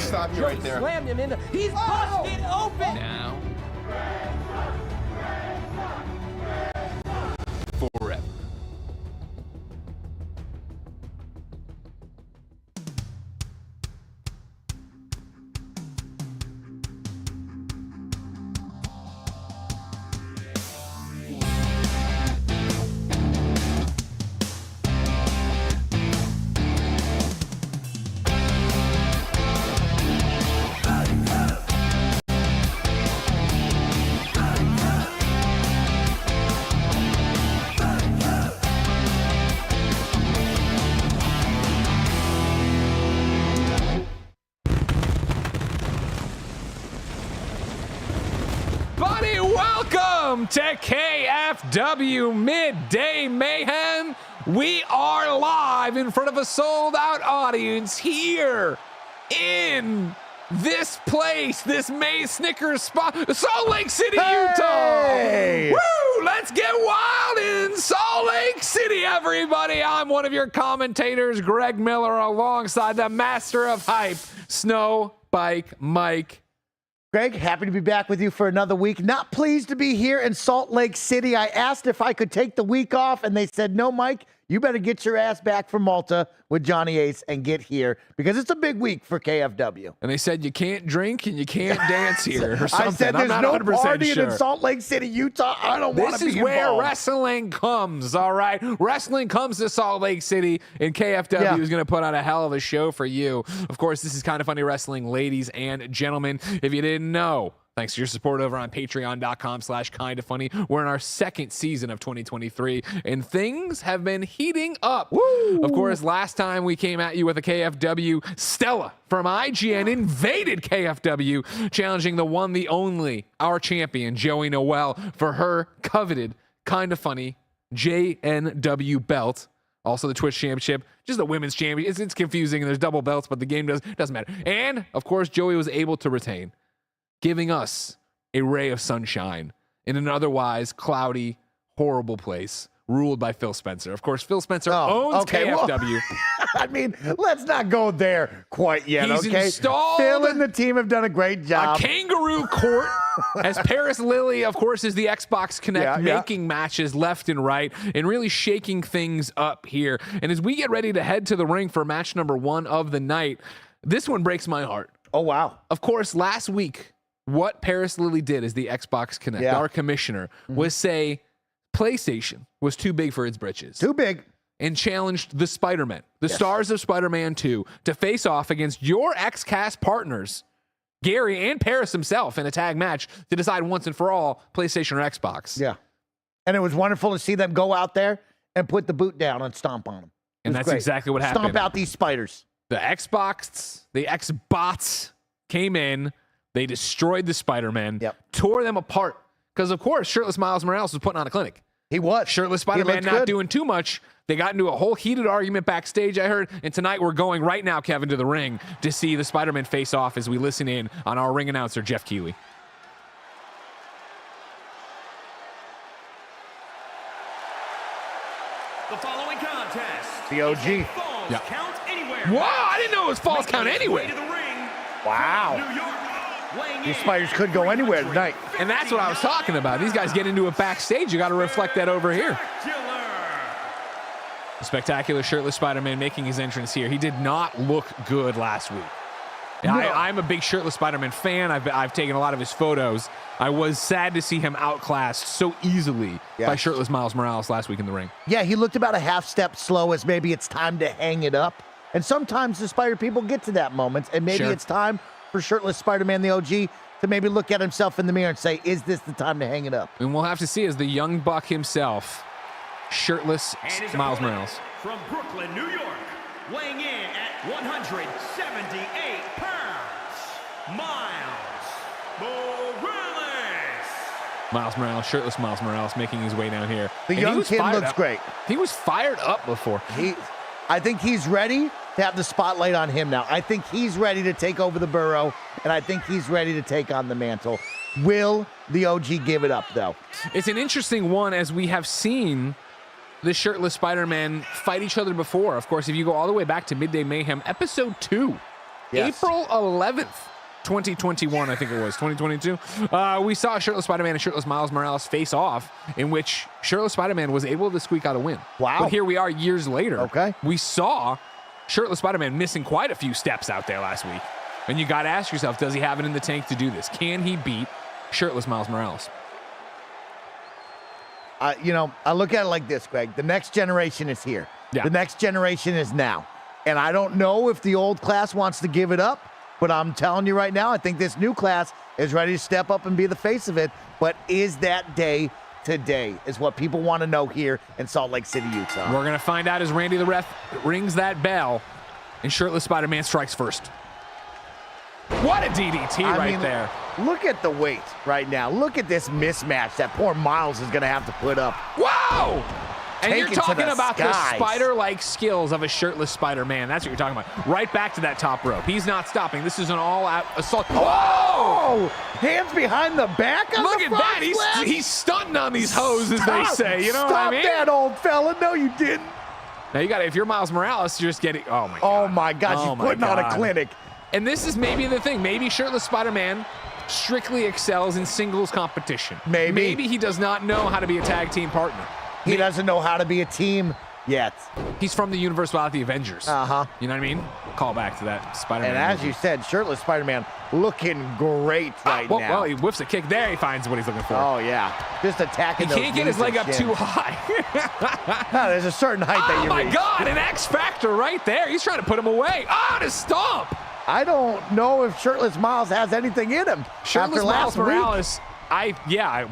stop you right there. Slammed him into. He's busted open. Now. Forever. Welcome to KFW Midday Mayhem. We are live in front of a sold-out audience here in this place, this May Snickers spot, Salt Lake City, Utah. Woo! Let's get wild in Salt Lake City, everybody. I'm one of your commentators, Greg Miller, alongside the master of hype, Snow Bike Mike. Greg, happy to be back with you for another week. Not pleased to be here in Salt Lake City. I asked if I could take the week off, and they said, no, Mike, you better get your ass back from Malta with Johnny Ace and get here because it's a big week for KFW. And they said you can't drink and you can't dance here or something. I said there's I'm no not 100% partying sure. in Salt Lake City, Utah. I don't want to be This is where involved. wrestling comes, all right? Wrestling comes to Salt Lake City, and KFW is going to put on a hell of a show for you. Of course, this is Kind of Funny Wrestling, ladies and gentlemen. If you didn't know, thanks to your support over on patreon.com/kindafunny. We're in our second season of 2023, and things have been heating up. Woo! Of course, last time we came at you with a KFW, Stella from IGN invaded KFW, challenging the one, the only, our champion, Joey Noel, for her coveted Kind of Funny JNW belt. Also the Twitch Championship, just the women's championship. It's confusing, and there's double belts, but the game doesn't matter. And, of course, Joey was able to retain, giving us a ray of sunshine in an otherwise cloudy, horrible place ruled by Phil Spencer. Of course, Phil Spencer owns KFW. Well, I mean, let's not go there quite yet, He's okay? installed Phil and the team have done a great job. A kangaroo court, as Paris Lily, of course, is the Xbox Connect, making matches left and right and really shaking things up here. And as we get ready to head to the ring for match number 1 of the night, this one breaks my heart. Oh, wow. Of course, last week, what Paris Lily did as the Xbox Connect, our commissioner, was say PlayStation was too big for its britches. Too big. And challenged the Spider-Man, the stars of Spider-Man 2, to face off against your X-Cast partners, Gary and Paris himself, in a tag match to decide once and for all PlayStation or Xbox. Yeah. And it was wonderful to see them go out there and put the boot down and stomp on them. And that's exactly what happened. Stomp out these spiders. The Xbots came in. They destroyed the Spider-Man, tore them apart. Because, of course, Shirtless Miles Morales was putting on a clinic. He was. Shirtless Spider-Man not doing too much. They got into a whole heated argument backstage, I heard. And tonight we're going right now, Kevin, to the ring to see the Spider-Man face off as we listen in on our ring announcer, Jeff Keighley. The following contest. The OG. Count anywhere. Wow, I didn't know it was Falls Count Anywhere. Wow. New York. These spiders could go anywhere tonight. And that's what I was talking about. These guys get into it backstage. You got to reflect that over here. The spectacular Shirtless Spider-Man making his entrance here. He did not look good last week. No. I'm a big Shirtless Spider-Man fan. I've taken a lot of his photos. I was sad to see him outclassed so easily by Shirtless Miles Morales last week in the ring. Yeah, he looked about a half step slow as maybe it's time to hang it up. And sometimes the Spider people get to that moment, and maybe it's time for Shirtless Spider-Man, the OG, to maybe look at himself in the mirror and say, is this the time to hang it up? And we'll have to see as the young buck himself, Shirtless Miles Morales. From Brooklyn, New York, weighing in at 178 pounds, Miles Morales. Miles Morales, Shirtless Miles Morales, making his way down here. The young kid looks great. He was fired up before. I think he's ready to have the spotlight on him now. I think he's ready to take over the borough, and I think he's ready to take on the mantle. Will the OG give it up, though? It's an interesting one, as we have seen the Shirtless Spider-Man fight each other before. Of course, if you go all the way back to Midday Mayhem, episode 2, Yes. April 11th. 2021, I think it was 2022. We saw Shirtless Spider-Man and Shirtless Miles Morales face off, in which Shirtless Spider-Man was able to squeak out a win. Wow. But here we are years later. Okay. We saw Shirtless Spider-Man missing quite a few steps out there last week. And you got to ask yourself, does he have it in the tank to do this? Can he beat Shirtless Miles Morales? I look at it like this, Greg. The next generation is here. Yeah. The next generation is now. And I don't know if the old class wants to give it up, but I'm telling you right now, I think this new class is ready to step up and be the face of it. But is that day today is what people want to know here in Salt Lake City, Utah. We're going to find out as Randy the ref rings that bell and Shirtless Spider-Man strikes first. What a DDT there. Look at the weight right now. Look at this mismatch that poor Miles is going to have to put up. Wow! And Take you're it to talking the about skies. the spider-like skills of a Shirtless Spider-Man. That's what you're talking about. Right back to that top rope. He's not stopping. This is an all-out assault. Whoa! Oh! Hands behind the back on Look the at front that. splash. He's stunting on these hoes, as they say. You know what I mean? Stop that, old fella. No, you didn't. Now, you got to, if you're Miles Morales, you're just getting, oh, my God. Oh, my God. Oh, She's my putting on a God. clinic. And this is maybe the thing. Maybe Shirtless Spider-Man strictly excels in singles competition. Maybe he does not know how to be a tag team partner. He doesn't know how to be a team yet. He's from the universe without the Avengers. Uh-huh. You know what I mean? Call back to that Spider-Man. And as movie. you said, Shirtless Spider-Man looking great right now. Well, he whiffs a kick there. He finds what he's looking for. Oh, yeah. Just attacking He those can't get his knees leg and up shins. too high. No, there's a certain height that Oh, you my reach. God. An X Factor right there. He's trying to put him away. Oh, to stomp. I don't know if Shirtless Miles has anything in him. Shirtless after Miles last week. Morales.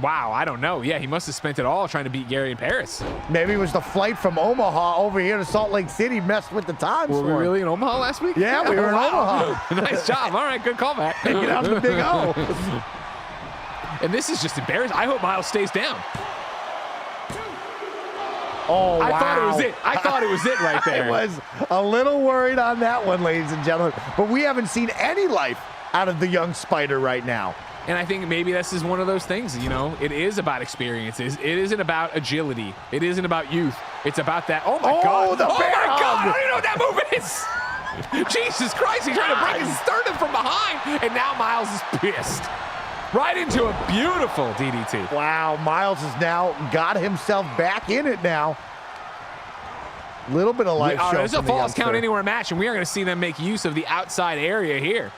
Wow, I don't know. Yeah, he must have spent it all trying to beat Gary in Paris. Maybe it was the flight from Omaha over here to Salt Lake City messed with the times Were for we him. really in Omaha last week? Yeah, we were in Omaha. Nice job. All right, good callback. Get out the big O. And this is just embarrassing. I hope Miles stays down. Oh, wow. I thought it was it right there. I was a little worried on that one, ladies and gentlemen. But we haven't seen any life out of the young Spider right now. And I think maybe this is one of those things, you know, it is about experiences. It isn't about agility. It isn't about youth. It's about that. Oh, my God. The bear my God. I hug. don't even know what that move is. Jesus Christ. He's trying to break his sternum from behind. And now Miles is pissed. Right into a beautiful DDT. Wow, Miles has now got himself back in it now. Little bit of life show. There's a from the falls count youngster. anywhere match, and we are going to see them make use of the outside area here.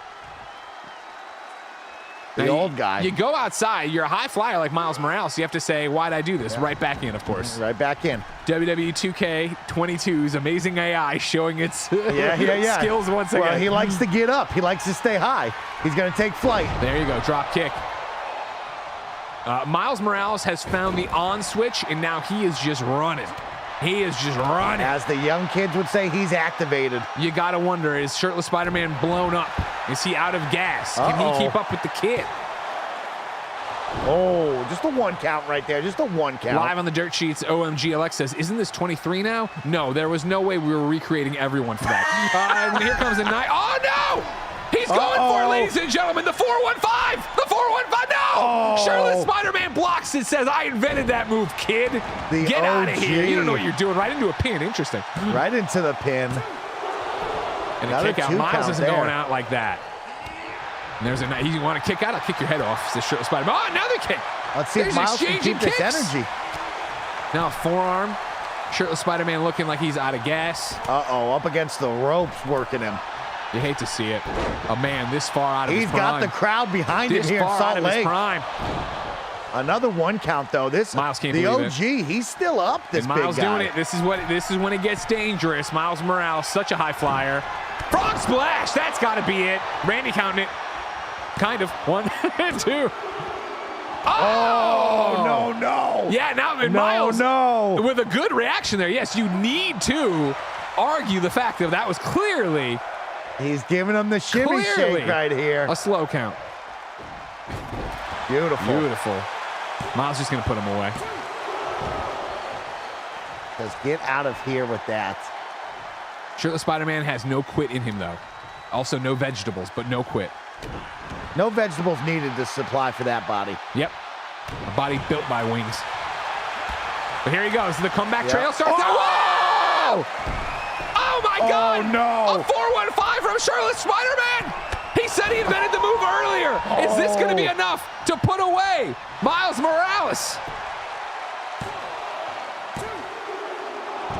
The Now, old guy. You go outside, you're a high flyer like Miles Morales, so you have to say, why'd I do this? Right back in, of course. Right back in. WWE 2K22's amazing AI showing its skills once again. Well, he likes to get up. He likes to stay high. He's going to take flight. There you go, drop kick. Miles Morales has found the on switch, and now he is just running. He is just running. As the young kids would say, he's activated. You got to wonder, is Shirtless Spider-Man blown up? Is he out of gas? Can he keep up with the kid? Oh, just a one count right there. Just a one count. Live on the dirt sheets, OMG Alex says, isn't this 23 now? No, there was no way we were recreating everyone for that. And here comes a night. Oh, no! He's going for it, ladies and gentlemen. The 415! The 415! No! Oh. Shirtless Spider-Man blocks it, says, I invented that move, kid. The Get out of OG. here. You don't know what you're doing. Right into a pin. Interesting. Right into the pin. And Another a kick out. two Miles count isn't there. going out like that. And there's a you want to kick out? I'll kick your head off. Says Shirtless Spider-Man. Oh, another kick. Let's see if There's Miles can exchanging keep this kicks. energy. Now forearm. Shirtless Spider-Man looking like he's out of gas. Uh-oh, up against the ropes working him. You hate to see it. A man this far out of his He's prime. got the crowd behind him This here in far out Salt of his Lake. prime. Another one count, though. Miles can't the believe OG, he's still up, this And big Miles guy. doing it. This is when it gets dangerous. Miles Morales, such a high flyer. Frog splash. That's got to be it. Randy counting it. Kind of. 1 and 2. Oh, no. Yeah, now No, Miles no. with a good reaction there. Yes, you need to argue the fact that that was clearly He's giving him the shimmy shake right here. a slow count. Beautiful. Beautiful. Miles just going to put him away. Just get out of here with that. Shirtless Spider-Man has no quit in him, though. Also, no vegetables, but no quit. No vegetables needed to supply for that body. Yep. A body built by wings. But here he goes. The comeback Yep. trail starts out. Whoa! Oh, my God! no. A 415 from Shirtless Spider-Man! He said he invented the move earlier. Is this going to be enough to put away Miles Morales?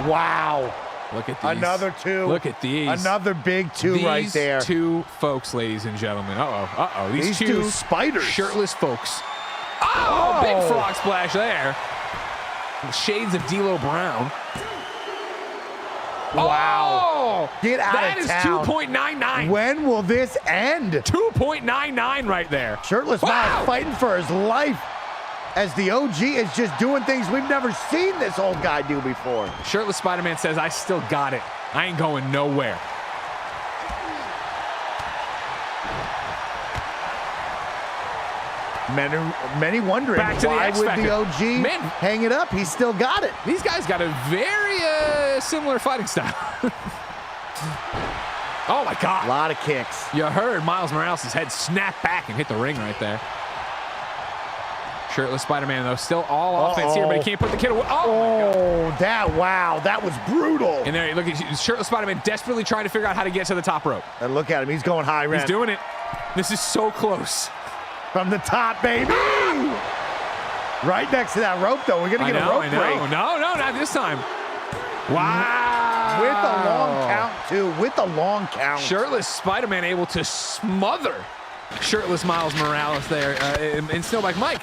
Wow. Look at these. Another 2. Look at these. Another big 2 right there. These 2 folks, ladies and gentlemen. Uh-oh. These 2 spiders. Shirtless folks. Oh, big frog splash there. Shades of D'Lo Brown. Wow. Oh, Get out that of is town. 2.99. When will this end? 2.99 right there. Shirtless Miles fighting for his life as the OG is just doing things we've never seen this old guy do before. Shirtless Spider-Man says, I still got it. I ain't going nowhere. Many wondering Back to the why X would Factor. the OG hang it up? He's still got it. These guys got a very similar fighting style. Oh my A God. lot of kicks. You heard Miles Morales' head snap back and hit the ring right there. Shirtless Spider-Man, though, still all offense here, but he can't put the kid away. Oh, my God. That was brutal. And there, look at Shirtless Spider-Man desperately trying to figure out how to get to the top rope. And look at him. He's going high, He's doing it. This is so close. From the top, baby. Right next to that rope, though. We're going to get a rope break. No, not this time. Wow. With a long count, too. With a long count. Shirtless Spider-Man able to smother Shirtless Miles Morales there in Snowbike Mike.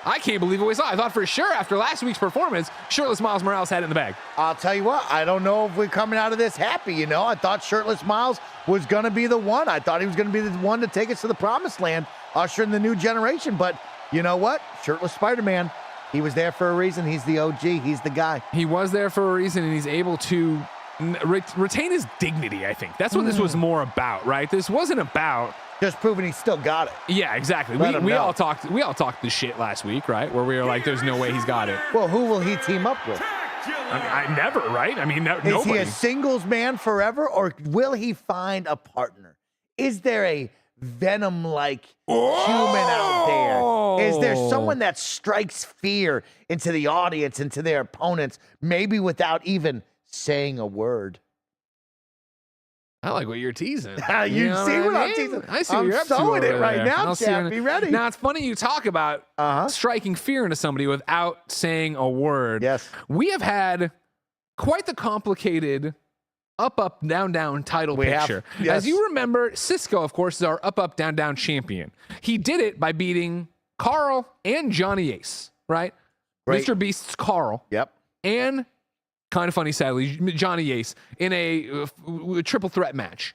I can't believe what we saw. I thought for sure after last week's performance, Shirtless Miles Morales had it in the bag. I'll tell you what, I don't know if we're coming out of this happy, you know. I thought Shirtless Miles was going to be the one. I thought he was going to be the one to take us to the promised land, usher in the new generation. But you know what? Shirtless Spider-Man, he was there for a reason. He's the OG. He's the guy. He was there for a reason, and he's able to retain his dignity, I think. That's what this was more about, right? This wasn't about just proving he still got it. Yeah, exactly. We all talked the shit last week, right? Where we were like, there's no way he's got it. Well, who will he team up with? I never, right? I mean, nobody. Is he a singles man forever, or will he find a partner? Is there a Venom-like human out there? Is there someone that strikes fear into the audience, into their opponents, maybe without even saying a word? I like what you're teasing. You see what I'm teasing? I see what you're up to sewing over it right there. now, Chad. Be ready. Now, it's funny you talk about striking fear into somebody without saying a word. Yes. We have had quite the complicated UpUpDownDown title picture. Yes. As you remember, Cisco, of course, is our UpUpDownDown champion. He did it by beating Carl and Johnny Ace, right? Right. Mr. Beast's Carl. Yep. And kind of funny, sadly, Johnny Ace in a triple threat match.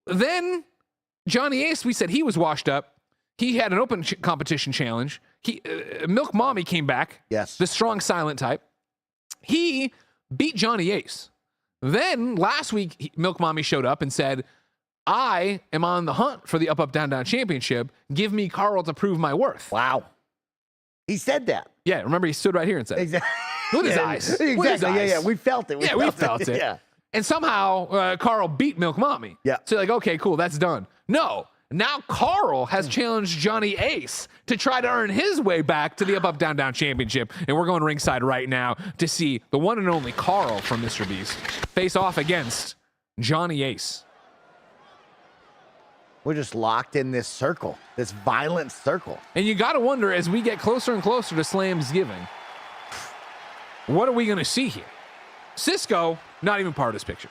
Then Johnny Ace, we said he was washed up. He had an open competition challenge. Milk Mommy came back. Yes. The strong silent type. He beat Johnny Ace. Then last week, Milk Mommy showed up and said, I am on the hunt for the UpUpDownDown championship. Give me Carl to prove my worth. Wow. He said that. Yeah, remember he stood right here and said, Exactly. with his eyes. Exactly. With his eyes. Yeah. We felt it. We felt it. Yeah. And somehow Carl beat Milk Mommy. Yeah. So you're like, okay, cool, that's done. No. Now Carl has challenged Johnny Ace to try to earn his way back to the UpUpDownDown championship. And we're going ringside right now to see the one and only Carl from Mr. Beast face off against Johnny Ace. We're just locked in this circle, this violent circle. And you got to wonder, as we get closer and closer to Slamsgiving, what are we going to see here? Cisco, not even part of this picture.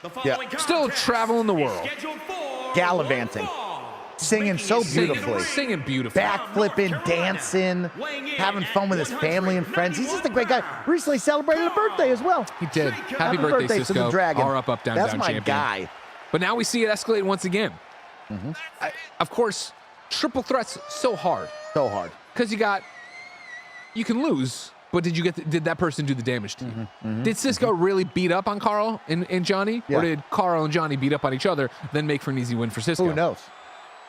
Still traveling the world. Gallivanting. Singing so beautifully. Singing beautifully. Backflipping, dancing, having fun with his family and friends. He's just a great guy. Recently celebrated a birthday as well. He did. Happy birthday, to the Cisco, Dragon. our UpUpDownDown That's my champion. guy. But now we see it escalate once again. Of course, triple threats so hard. So hard. Because you can lose, but did that person do the damage to you? Did Cisco really beat up on Carl and Johnny? Yeah. Or did Carl and Johnny beat up on each other, then make for an easy win for Cisco? Who knows?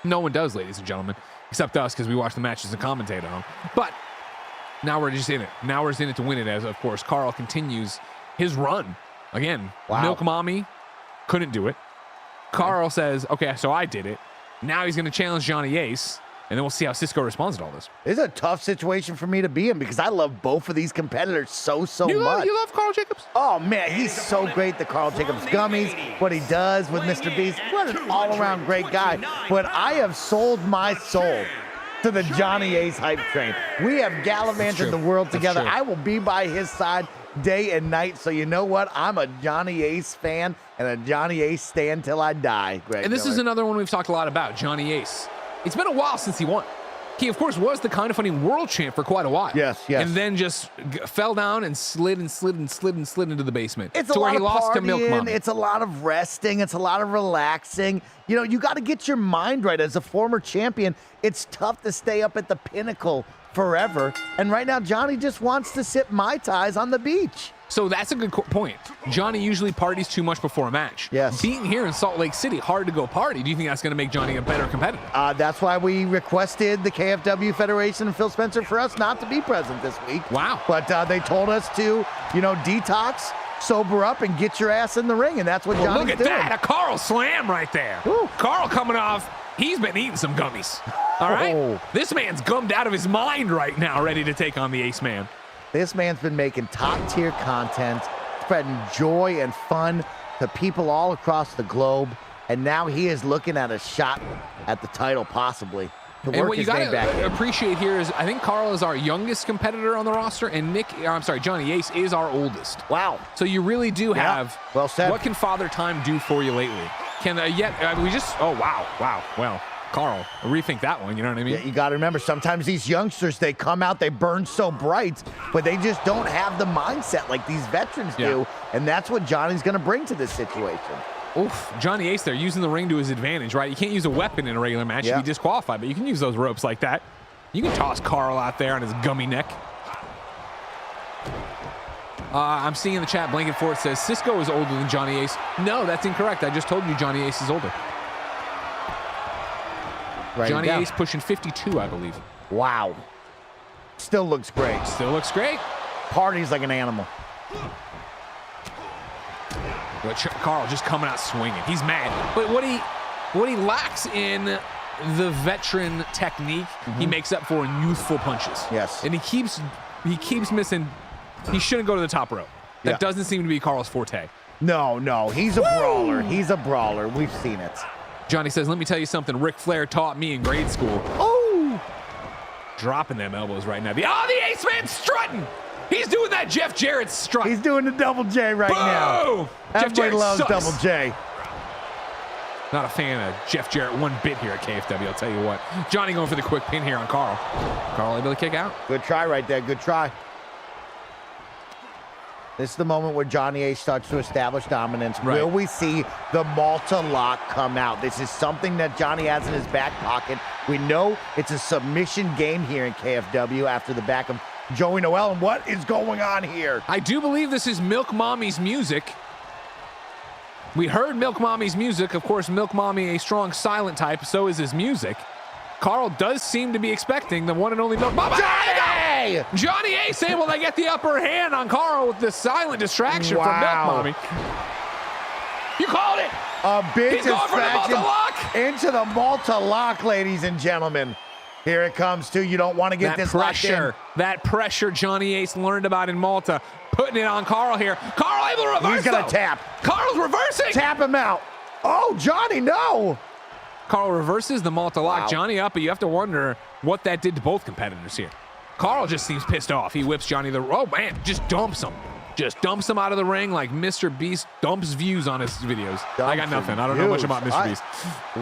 No one does, ladies and gentlemen, except us, because we watch the matches and commentate on them. But now we're just in it. Now we're just in it to win it, as, of course, Carl continues his run. Again, Milk Mommy couldn't do it. Carl says, okay, so I did it. Now he's going to challenge Johnny Ace. And then we'll see how Cisco responds to all this. It's a tough situation for me to be in because I love both of these competitors so much. You love Carl Jacobs? Oh, man, he's so great, the Carl Jacobs gummies, what he does with Mr. Beast. What an all-around great guy. But I have sold my soul to the Johnny Ace hype train. We have gallivanted the world together. I will be by his side day and night. So you know what? I'm a Johnny Ace fan and a Johnny Ace stan till I die, Greg. And this is another one we've talked a lot about, Johnny Ace. It's been a while since he won. He, of course, was the KindaFunny world champ for quite a while. Yes. And then just fell down and slid into the basement. It's to a where lot he of lost to partying, Milk Mommy. it's a lot of resting, it's a lot of relaxing. You know, you got to get your mind right. As a former champion, it's tough to stay up at the pinnacle forever. And right now, Johnny just wants to sip Mai Tais on the beach. So that's a good point. Johnny usually parties too much before a match. Yes. Being here in Salt Lake City, hard to go party. Do you think that's going to make Johnny a better competitor? That's why we requested the KFW Federation and Phil Spencer for us not to be present this week. Wow. But they told us to, detox, sober up, and get your ass in the ring, and that's what Johnny's Look at doing. that, a Carl slam right there. Ooh. Carl coming off, he's been eating some gummies. All right? Oh. This man's gummed out of his mind right now, ready to take on the Ace Man. This man's been making top-tier content, spreading joy and fun to people all across the globe, and now he is looking at a shot at the title, possibly, to And work what you his name back gotta in. appreciate here is I think Carl is our youngest competitor on the roster, and Johnny Ace is our oldest. Wow. So you really do have. Well said. What can Father Time do for you lately? Well, Carl, rethink that one. You know what I mean? Yeah, you got to remember, sometimes these youngsters, they come out, they burn so bright, but they just don't have the mindset like these veterans do, and that's what Johnny's going to bring to this situation. Oof, Johnny Ace there using the ring to his advantage, right? You can't use a weapon in a regular match. You'd be disqualified, but you can use those ropes like that. You can toss Carl out there on his gummy neck. I'm seeing in the chat, Blanket Fort says, Cisco is older than Johnny Ace. No, that's incorrect. I just told you Johnny Ace is older. Johnny Ace pushing 52, I believe. Wow. Still looks great. Still looks great. Parties like an animal. But Carl just coming out swinging. He's mad. But what he lacks in the veteran technique, he makes up for in youthful punches. Yes. And he keeps missing. He shouldn't go to the top rope. That doesn't seem to be Carl's forte. No, he's a brawler. He's a brawler. We've seen it. Johnny says, let me tell you something Ric Flair taught me in grade school. Oh! Dropping them elbows right now. The Ace Man's strutting. He's doing that Jeff Jarrett strut. He's doing the double J right now. Jeff Everybody Jarrett loves sucks. double J. Not a fan of Jeff Jarrett one bit here at KFW, I'll tell you what. Johnny going for the quick pin here on Carl. Carl able to kick out. Good try right there. Good try. This is the moment where Johnny Ace starts to establish dominance. Right. Will we see the Malta lock come out? This is something that Johnny has in his back pocket. We know it's a submission game here in KFW after the back of Joey Noel. And what is going on here? I do believe this is Milk Mommy's music. We heard Milk Mommy's music. Of course, Milk Mommy, a strong silent type, so is his music. Carl does seem to be expecting the one and only Milk Mommy. Johnny Ace able to get the upper hand on Carl with the silent distraction from Milk Mommy. You called it. A big He's going for the distraction Malta lock. into the Malta lock, ladies and gentlemen. Here it comes, too. You don't want to get this pressure. locked That pressure Johnny Ace learned about in Malta. Putting it on Carl here. Carl able to reverse. He's going to tap. Carl's reversing. Tap him out. Oh, Johnny, no. Carl reverses the Malta lock. Wow. Johnny up, but you have to wonder what that did to both competitors here. Carl just seems pissed off. He whips Johnny just dumps him. Just dumps him out of the ring like Mr. Beast dumps views on his videos. I got nothing. I don't know much about Mr. Beast.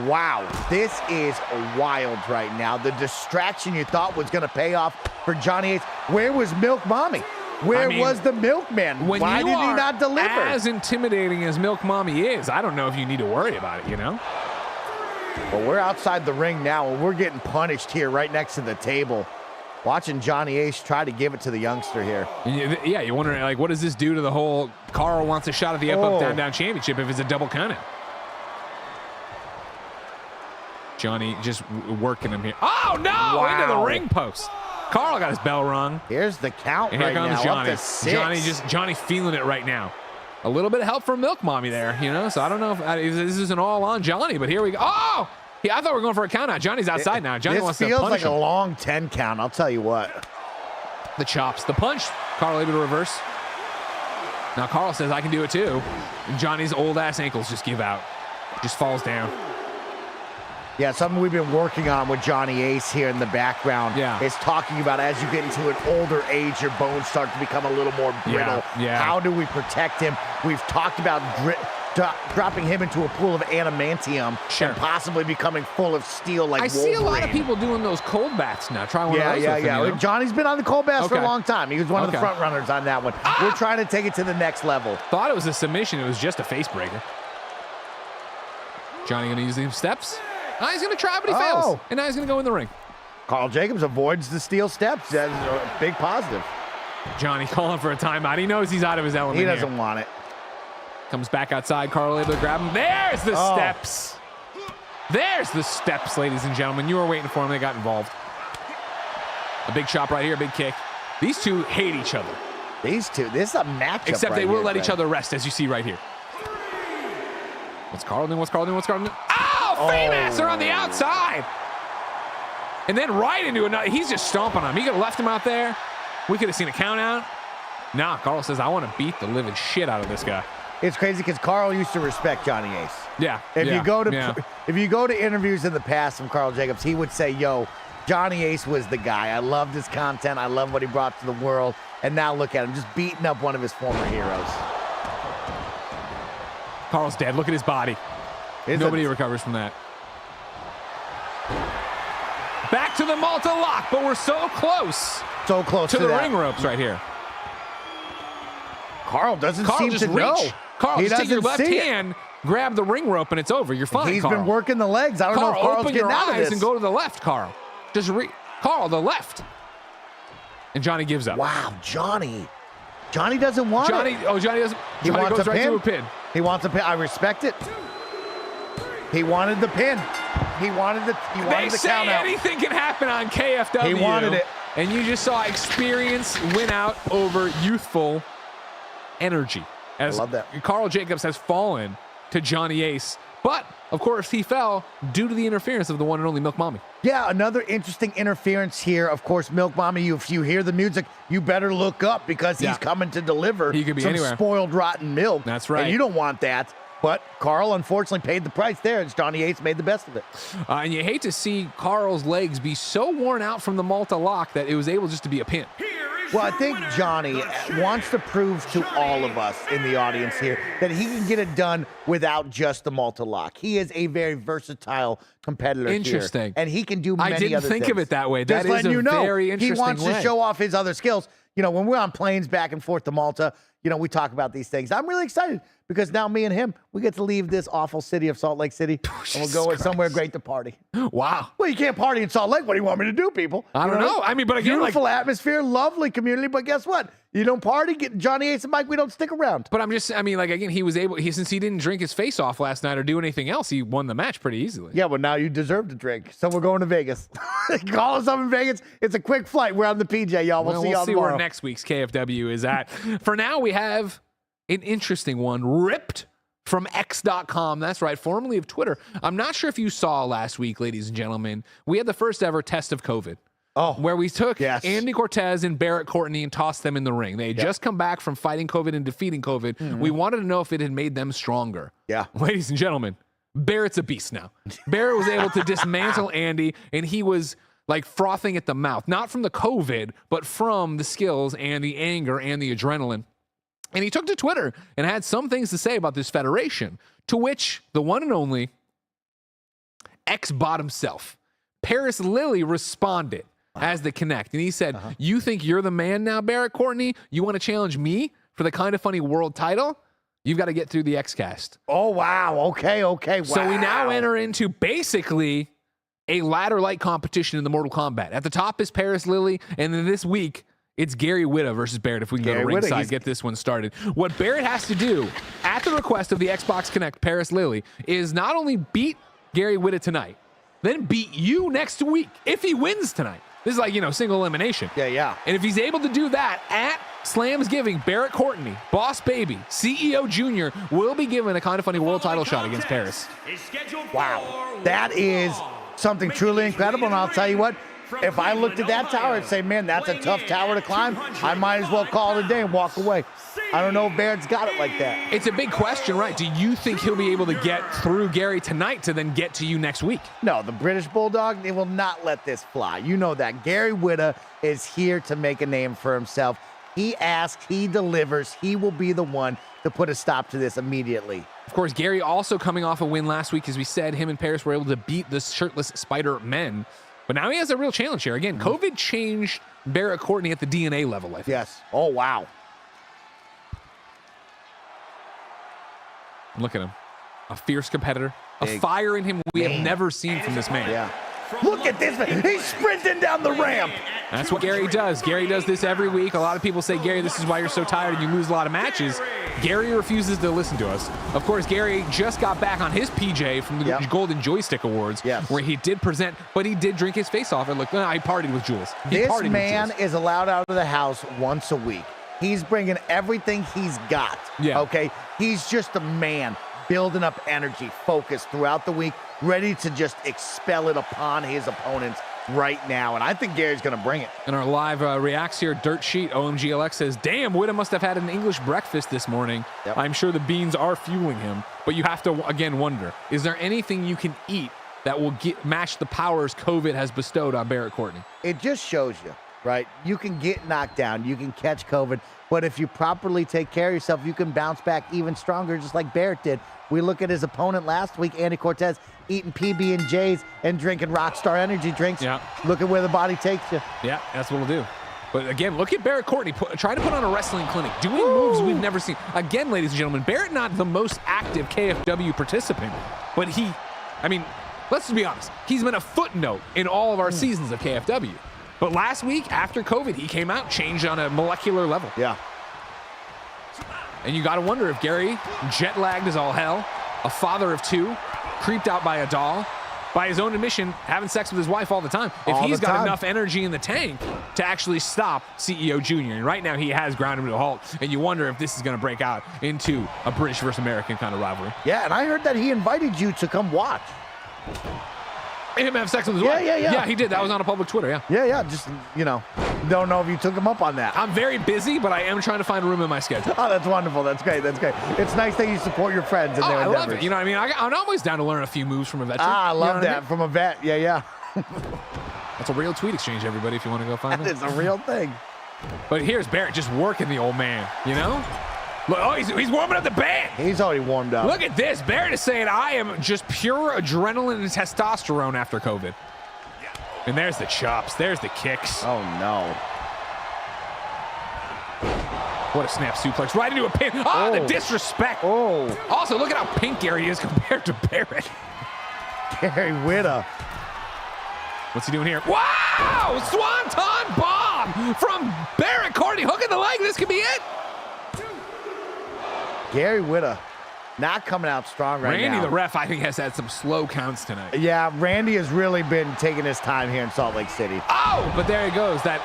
Wow, this is wild right now. The distraction you thought was going to pay off for Johnny Ace. Where was Milk Mommy? Where was the milkman? Why did he not deliver? As intimidating as Milk Mommy is, I don't know if you need to worry about it, you know? Well, we're outside the ring now, and we're getting punished here right next to the table. Watching Johnny Ace try to give it to the youngster here. Yeah, you're wondering, like, what does this do to the whole Carl wants a shot at the UpUpDownDown championship if it's a double countout? Johnny just working him here. Oh, no! Wow. Into the ring post. Carl got his bell rung. Here's the count And here right comes now, Johnny. up to 6. Johnny feeling it right now. A little bit of help from Milk Mommy there, you know? So I don't know if this is an all on Johnny, but here we go. Oh! Yeah, I thought we were going for a count out. Johnny's outside now. Johnny wants to This feels punish like him. a long 10 count, I'll tell you what. The chops, the punch. Carl able to reverse. Now Carl says, I can do it too. And Johnny's old ass ankles just give out. Just falls down. Yeah, something we've been working on with Johnny Ace here in the background is talking about as you get into an older age, your bones start to become a little more brittle. Yeah. How do we protect him? We've talked about dropping him into a pool of adamantium and possibly becoming full of steel like Wolverine. I see a lot of people doing those cold baths now. Try one of those. Yeah. You know? Johnny's been on the cold baths for a long time. He was one of the front runners on that one. We're trying to take it to the next level. Thought it was a submission. It was just a face breaker. Johnny going to use these steps. Now he's going to try, but he fails. And now he's going to go in the ring. Carl Jacobs avoids the steel steps. That's a big positive. Johnny calling for a timeout. He knows he's out of his element. He doesn't want it. Comes back outside. Carl able to grab him. There's the steps. There's the steps, ladies and gentlemen. You were waiting for him. They got involved. A big chop right here. Big kick. These two hate each other. These two. This is a matchup. Except they will let each other rest, as you see right here. What's Carl doing? What's Carl doing? What's Carl doing? Oh, Fame-Master on the outside. And then right into another. He's just stomping on him. He could have left him out there. We could have seen a count out. Nah, Carl says, I want to beat the living shit out of this guy. It's crazy because Carl used to respect Johnny Ace. Yeah. If you go to interviews in the past from Carl Jacobs, he would say, yo, Johnny Ace was the guy. I loved his content. I love what he brought to the world. And now look at him, just beating up one of his former heroes. Carl's dead. Look at his body. Nobody recovers from that. Back to the Malta lock, but we're so close. So close to the ring ropes right here. Carl doesn't seem to know. Carl, just take your left hand, grab the ring rope, and it's over. You're fine, He's Carl. been working the legs. I don't know if Carl's open getting your out of eyes this. And go to the left, Carl. Carl, the left. And Johnny gives up. Wow, Johnny. Johnny doesn't want it. Oh, Johnny doesn't. He Johnny wants goes a right pin. to a pin. He wants a pin. I respect it. He wanted the pin. He wanted the count out. They say anything can happen on KFW. He wanted it. And you just saw experience win out over youthful energy. I love that. Carl Jacobs has fallen to Johnny Ace. But, of course, he fell due to the interference of the one and only Milk Mommy. Yeah, another interesting interference here. Of course, Milk Mommy, if you hear the music, you better look up because he's coming to deliver some spoiled, rotten milk. That's right. And you don't want that. But Carl, unfortunately, paid the price there, and Johnny Ace made the best of it. And you hate to see Carl's legs be so worn out from the Malta lock that it was able just to be a pin. Well, I think Johnny wants to prove to all of us in the audience here that he can get it done without just the Malta lock. He is a very versatile competitor Interesting. here, and he can do many other things. I didn't think of it that way. Just That is a very interesting He wants to show off his other skills. You know, when we're on planes back and forth to Malta, you know, we talk about these things. I'm really excited because now me and him, we get to leave this awful city of Salt Lake City, and we'll go somewhere great to party. Wow. Well, you can't party in Salt Lake. What do you want me to do, people? I don't know. I mean, but again, beautiful atmosphere, lovely community, but guess what? You don't party, get Johnny Ace and Mike, we don't stick around. But again, he was able, since he didn't drink his face off last night or do anything else, he won the match pretty easily. Yeah, well, now you deserve to drink. So we're going to Vegas. Call us up in Vegas. It's a quick flight. We're on the PJ, y'all. We'll see y'all tomorrow. Where next week's KFW is at. For now, we have an interesting one ripped from X.com. That's right, formerly of Twitter. I'm not sure if you saw last week, ladies and gentlemen, we had the first ever test of COVID. Where we took Andy Cortez and Barrett Courtney and tossed them in the ring. They had just come back from fighting COVID and defeating COVID. Mm-hmm. We wanted to know if it had made them stronger. Yeah. Ladies and gentlemen, Barrett's a beast now. Barrett was able to dismantle Andy, and he was like frothing at the mouth. Not from the COVID, but from the skills and the anger and the adrenaline. And he took to Twitter and had some things to say about this federation, to which the one and only ex-bot himself, Paris Lilly, responded as the Connect. And he said, you think you're the man now, Barrett Courtney? You want to challenge me for the KindaFunny world title? You've got to get through the X-Cast. Oh, wow. Okay. Wow. So we now enter into basically a ladder-like competition in the Mortal Kombat. At the top is Paris Lilly, and then this week, it's Gary Whitta versus Barrett. If we can go to ringside, get this one started. What Barrett has to do, at the request of the Xbox Connect, Paris Lilly, is not only beat Gary Whitta tonight, then beat you next week if he wins tonight. This is like, single elimination. Yeah. And if he's able to do that at Slams giving Barrett Courtney, Boss Baby, CEO Jr. will be given a Kind of Funny world title shot against Paris. Wow. That is something truly incredible. And I'll tell you what, if I looked at that tower and say, man, that's a tough tower to climb, I might as well call it a day and walk away. I don't know if Barrett's got it like that. It's a big question, right? Do you think he'll be able to get through Gary tonight to then get to you next week? No, the British Bulldog, they will not let this fly. You know that. Gary Whitta is here to make a name for himself. He asks, he delivers. He will be the one to put a stop to this immediately. Of course, Gary also coming off a win last week. As we said, him and Paris were able to beat the Shirtless Spider Men. But now he has a real challenge here. Again, COVID changed Barrett Courtney at the DNA level, I think. Yes. Oh, wow. Look at him. A fierce competitor. Big. A fire in him we have never seen from this man. Yeah. Look at this man. He's sprinting down the ramp. That's what Gary does. Gary does this every week. A lot of people say, Gary, this is why you're so tired and you lose a lot of matches. Gary refuses to listen to us. Of course, Gary just got back on his PJ from the Golden Joystick Awards, where he did present, but he did drink his face off and look, I partied with Jules. This man is allowed out of the house once a week. He's bringing everything he's got. Yeah. Okay. He's just a man building up energy, focus throughout the week, ready to just expel it upon his opponents right now. And I think Gary's going to bring it. In our live reacts here, Dirt Sheet, OMGLX says, damn, Whitta must have had an English breakfast this morning. Yep. I'm sure the beans are fueling him. But you have to, again, wonder, is there anything you can eat that will match the powers COVID has bestowed on Barrett Courtney? It just shows you, right? You can get knocked down. You can catch COVID. But if you properly take care of yourself, you can bounce back even stronger, just like Barrett did. We look at his opponent last week, Andy Cortez, eating PB&Js and drinking Rockstar energy drinks. Yeah. Look at where the body takes you. Yeah, that's what it'll do. But again, look at Barrett Courtney trying to put on a wrestling clinic, doing moves we've never seen. Again, ladies and gentlemen, Barrett not the most active KFW participant, but let's just be honest. He's been a footnote in all of our seasons of KFW. But last week, after COVID, he came out, changed on a molecular level. Yeah. And you got to wonder if Gary, jet-lagged as all hell, a father of two, creeped out by a doll, by his own admission, having sex with his wife all the time, if he's got enough energy in the tank to actually stop CEO Jr. And right now he has ground him to a halt. And you wonder if this is going to break out into a British versus American kind of rivalry. Yeah, and I heard that he invited you to come watch. Him have sex with his wife? Yeah. Yeah, he did. That was on a public Twitter, yeah. Yeah, just, don't know if you took him up on that. I'm very busy, but I am trying to find a room in my schedule. Oh, that's wonderful. That's great. It's nice that you support your friends in their I endeavors. love it. You know what I mean? I'm always down to learn a few moves from a veteran. I love that. From From a vet. Yeah. That's a real tweet exchange, everybody, if you want to go find it. It's a real thing. But here's Barrett just working the old man, Look, he's warming up the band. He's already warmed up. Look at this. Barrett is saying, I am just pure adrenaline and testosterone after COVID. And there's the chops. There's the kicks. Oh, no. What a snap suplex. Right into a pin. Oh, the disrespect. Oh. Also, look at how pink Gary is compared to Barrett. Gary Whitta. What's he doing here? Wow! Swanton bomb from Barrett Courtney. Hooking the leg. This could be it. Gary Whitta not coming out strong right now. Randy, the ref, I think, has had some slow counts tonight. Yeah, Randy has really been taking his time here in Salt Lake City. Oh, but there he goes. That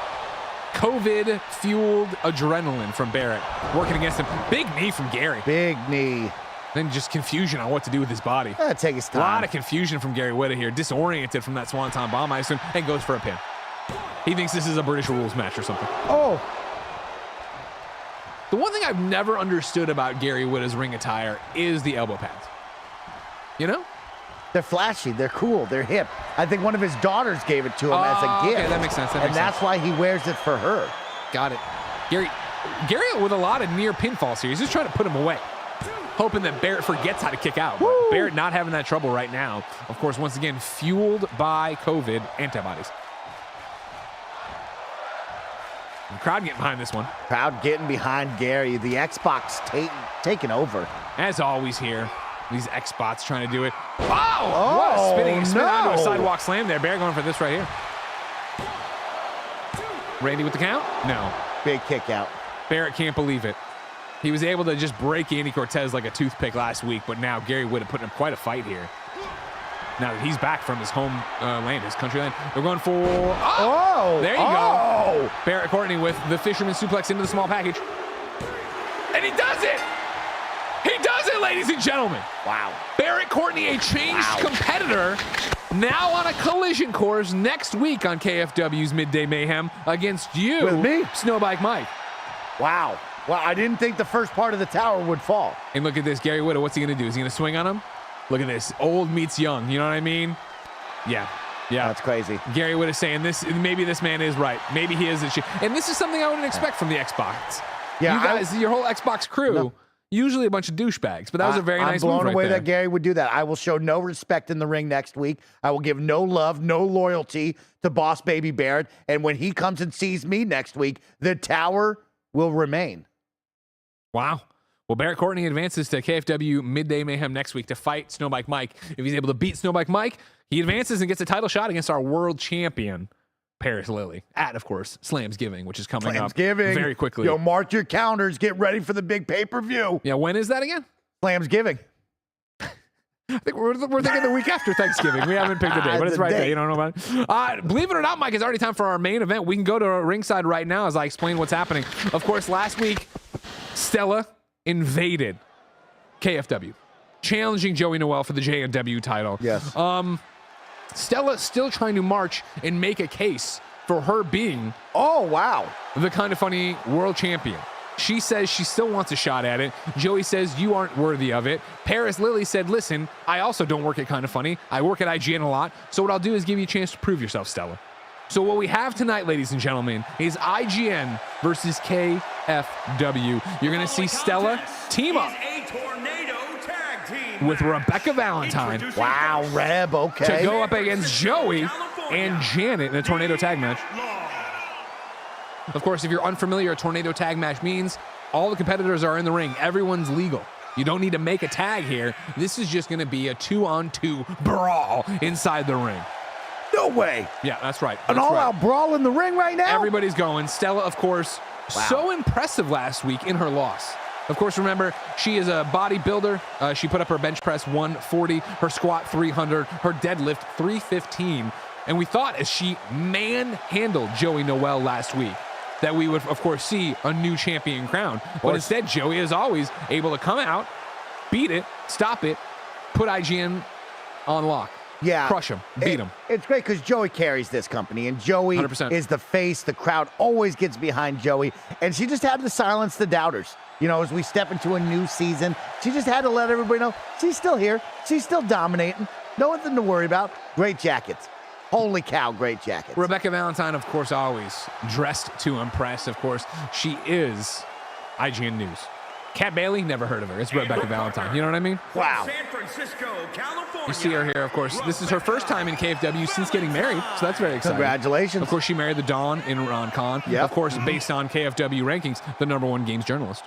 COVID-fueled adrenaline from Barrett working against him. Big knee from Gary. Big knee. Then just confusion on what to do with his body. Take his time. A lot of confusion from Gary Whitta here. Disoriented from that Swanton bomb, I assume, and goes for a pin. He thinks this is a British rules match or something. Oh. The one thing I've never understood about Gary Whitta's ring attire is the elbow pads. They're flashy. They're cool. They're hip. I think one of his daughters gave it to him as a gift. Okay, that makes sense. That's why he wears it for her. Got it. Gary with a lot of near pinfalls here. He's just trying to put him away, hoping that Barrett forgets how to kick out. But Barrett not having that trouble right now. Of course, once again, fueled by COVID antibodies. The crowd getting behind this one. Crowd getting behind Gary. The Xbox taking over. As always here, these Xbots trying to do it. Oh, what a spin onto a sidewalk slam there. Barrett going for this right here. Randy with the count? No. Big kick out. Barrett can't believe it. He was able to just break Andy Cortez like a toothpick last week, but now Gary Whitta putting up quite a fight here. Now that he's back from his home land, his country land. They're going for... There you go. Barrett Courtney with the fisherman suplex into the small package. And he does it! He does it, ladies and gentlemen. Wow. Barrett Courtney, a changed competitor, now on a collision course next week on KFW's Midday Mayhem against you. With me? Snowbike Mike. Wow. Well, I didn't think the first part of the tower would fall. And look at this, Gary Whitta. What's he going to do? Is he going to swing on him? Look at this. Old meets young. You know what I mean? Yeah. Yeah. That's crazy. Gary Whitta saying this. Maybe this man is right. Maybe he is. And this is something I wouldn't expect from the Xbox. Yeah, you guys, your whole Xbox crew, usually a bunch of douchebags. But that was a very nice move. I'm blown right away there. that Gary would do that. I will show no respect in the ring next week. I will give no love, no loyalty to Boss Baby Barrett. And when he comes and sees me next week, the tower will remain. Wow. Well, Barrett Courtney advances to KFW Midday Mayhem next week to fight Snowbike Mike. If he's able to beat Snowbike Mike, he advances and gets a title shot against our world champion, Paris Lily, at, of course, Slamsgiving, which is coming up very quickly. Yo, mark your calendars. Get ready for the big pay-per-view. Yeah, when is that again? Slamsgiving. I think we're thinking the week after Thanksgiving. We haven't picked a date, but it's right there. You don't know about it. Believe it or not, Mike, it's already time for our main event. We can go to ringside right now as I explain what's happening. Of course, last week, Stella invaded KFW, challenging Joey Noelle for the JNW title. Yes. Stella still trying to march and make a case for her being the KindaFunny world champion. She says she still wants a shot at it. Joey says you aren't worthy of it. Paris Lily said, listen, I also don't work at KindaFunny. I work at IGN a lot. So what I'll do is give you a chance to prove yourself, Stella. So what we have tonight, ladies and gentlemen, is IGN versus KFW. You're going to see Stella team up with Rebecca Valentine. Wow, Reb, okay. To go up against Joey and Janet in a tornado tag match. Of course, if you're unfamiliar, a tornado tag match means all the competitors are in the ring. Everyone's legal. You don't need to make a tag here. This is just going to be a 2-on-2 brawl inside the ring. No way. Yeah, that's right. An all-out brawl in the ring right now? Everybody's going. Stella, of course, so impressive last week in her loss. Of course, remember, she is a bodybuilder. She put up her bench press 140, her squat 300, her deadlift 315. And we thought as she manhandled Joey Noelle last week that we would, of course, see a new champion crown. But instead, Joey is always able to come out, beat it, stop it, put IGN on lock. Yeah. Crush him, beat him. It's great because Joey carries this company, and Joey 100%. is the face. The crowd always gets behind Joey, and she just had to silence the doubters. You know, as we step into a new season, she just had to let everybody know she's still here. She's still dominating. Nothing to worry about. Great jackets. Holy cow, great jackets. Rebecca Valentine, of course, always dressed to impress. Of course, she is IGN News. Kat Bailey, never heard of her. It's Rebecca Valentine. You know what I mean? Wow. San Francisco, California. You see her here, of course. This is her first time in KFW since getting married, so that's very exciting. Congratulations. Of course, she married the Dawn in Ron Khan. Yep. Of course, based on KFW rankings, the #1 games journalist.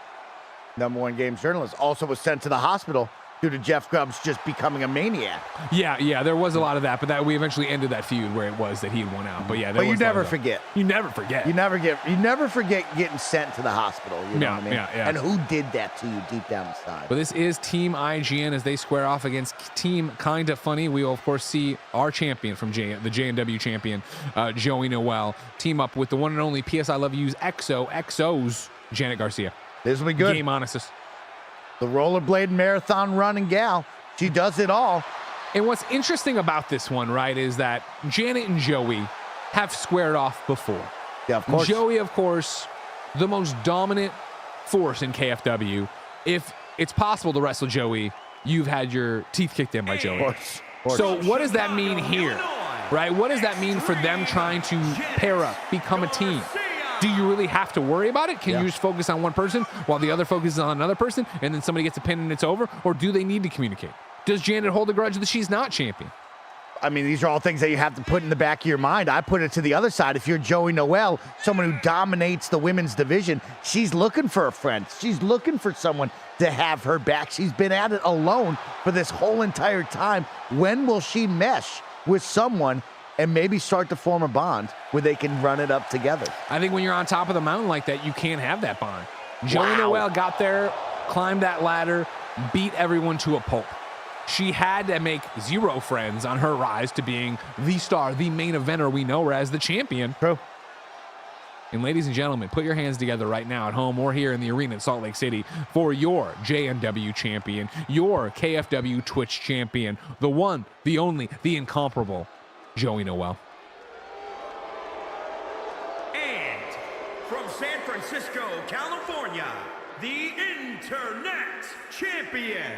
#1 games journalist. Also was sent to the hospital due to Jeff Grubbs just becoming a maniac. Yeah, there was a lot of that, but that we eventually ended that feud where it was that he had won out. But yeah, But you never forget. You never forget. You never forget getting sent to the hospital. You know what I mean? Yeah. And who did that to you deep down inside? But this is Team IGN as they square off against Team KindaFunny. We will, of course, see our champion from the JNW champion, Joey Noelle, team up with the one and only PS I Love You's XO's Janet Garcia. This will be good. Game Onesis. The rollerblade marathon running gal. She does it all. And what's interesting about this one, right, is that Janet and Joey have squared off before. Yeah, of course. Joey, of course, the most dominant force in KFW. If it's possible to wrestle Joey, you've had your teeth kicked in by Joey. Of course. So what does that mean here, right? What does that mean for them trying to pair up, become a team? Do you really have to worry about it? Can you just focus on one person while the other focuses on another person and then somebody gets a pin and it's over? Or do they need to communicate? Does Janet hold a grudge that she's not champion? I mean, these are all things that you have to put in the back of your mind. I put it to the other side. If you're Joey Noelle, someone who dominates the women's division, she's looking for a friend. She's looking for someone to have her back. She's been at it alone for this whole entire time. When will she mesh with someone and maybe start to form a bond where they can run it up together? I think when you're on top of the mountain like that, you can't have that bond. Joey Noelle got there, climbed that ladder, beat everyone to a pulp. She had to make 0 friends on her rise to being the star, the main eventer we know her as the champion. True. And ladies and gentlemen, put your hands together right now at home or here in the arena in Salt Lake City for your JNW champion, your KFW Twitch champion, the one, the only, the incomparable, Joey Noelle. And from San Francisco, California, the Internet Champion,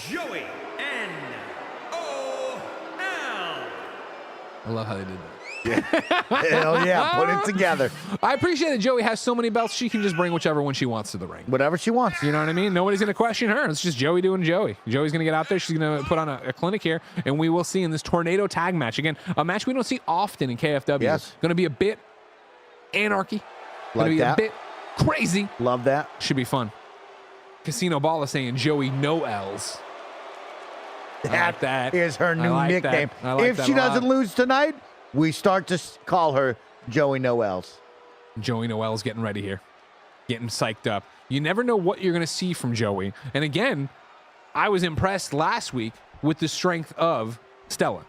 Joey N.O.L. I love how they did that. Hell yeah, put it together. I appreciate that Joey has so many belts, she can just bring whichever one she wants to the ring. Whatever she wants. You know what I mean? Nobody's going to question her. It's just Joey doing Joey. Joey's going to get out there. She's going to put on a clinic here, and we will see in this tornado tag match. Again, a match we don't see often in KFW. Yes. Going to be a bit anarchy. Going to be a bit crazy. Love that. Should be fun. Casino Ball is saying Joey Noel's. That is her new nickname. If she doesn't lose tonight, we start to call her Joey Noel's. Joey Noel's getting ready here. Getting psyched up. You never know what you're going to see from Joey. And again, I was impressed last week with the strength of Stella.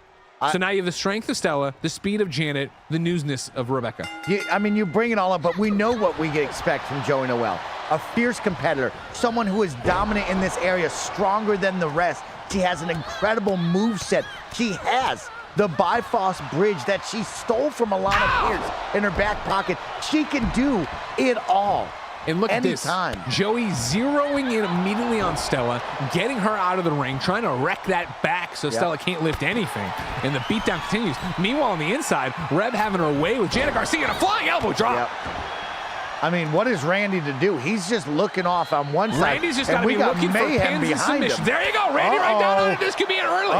So now you have the strength of Stella, the speed of Janet, the newsness of Rebecca. I mean, you bring it all up, but we know what we expect from Joey Noelle. A fierce competitor, someone who is dominant in this area, stronger than the rest. She has an incredible moveset. She has the Bifrost bridge that she stole from Alana Pierce in her back pocket. She can do it all. And look at this. Joey zeroing in immediately on Stella, getting her out of the ring, trying to wreck that back so Stella can't lift anything. And the beatdown continues. Meanwhile, on the inside, Reb having her way with Janet Garcia and a flying elbow drop. I mean, what is Randy to do? He's just looking off on one side. Randy's just got to be looking for pins and submissions. There you go. Randy right down on it. This could be it early.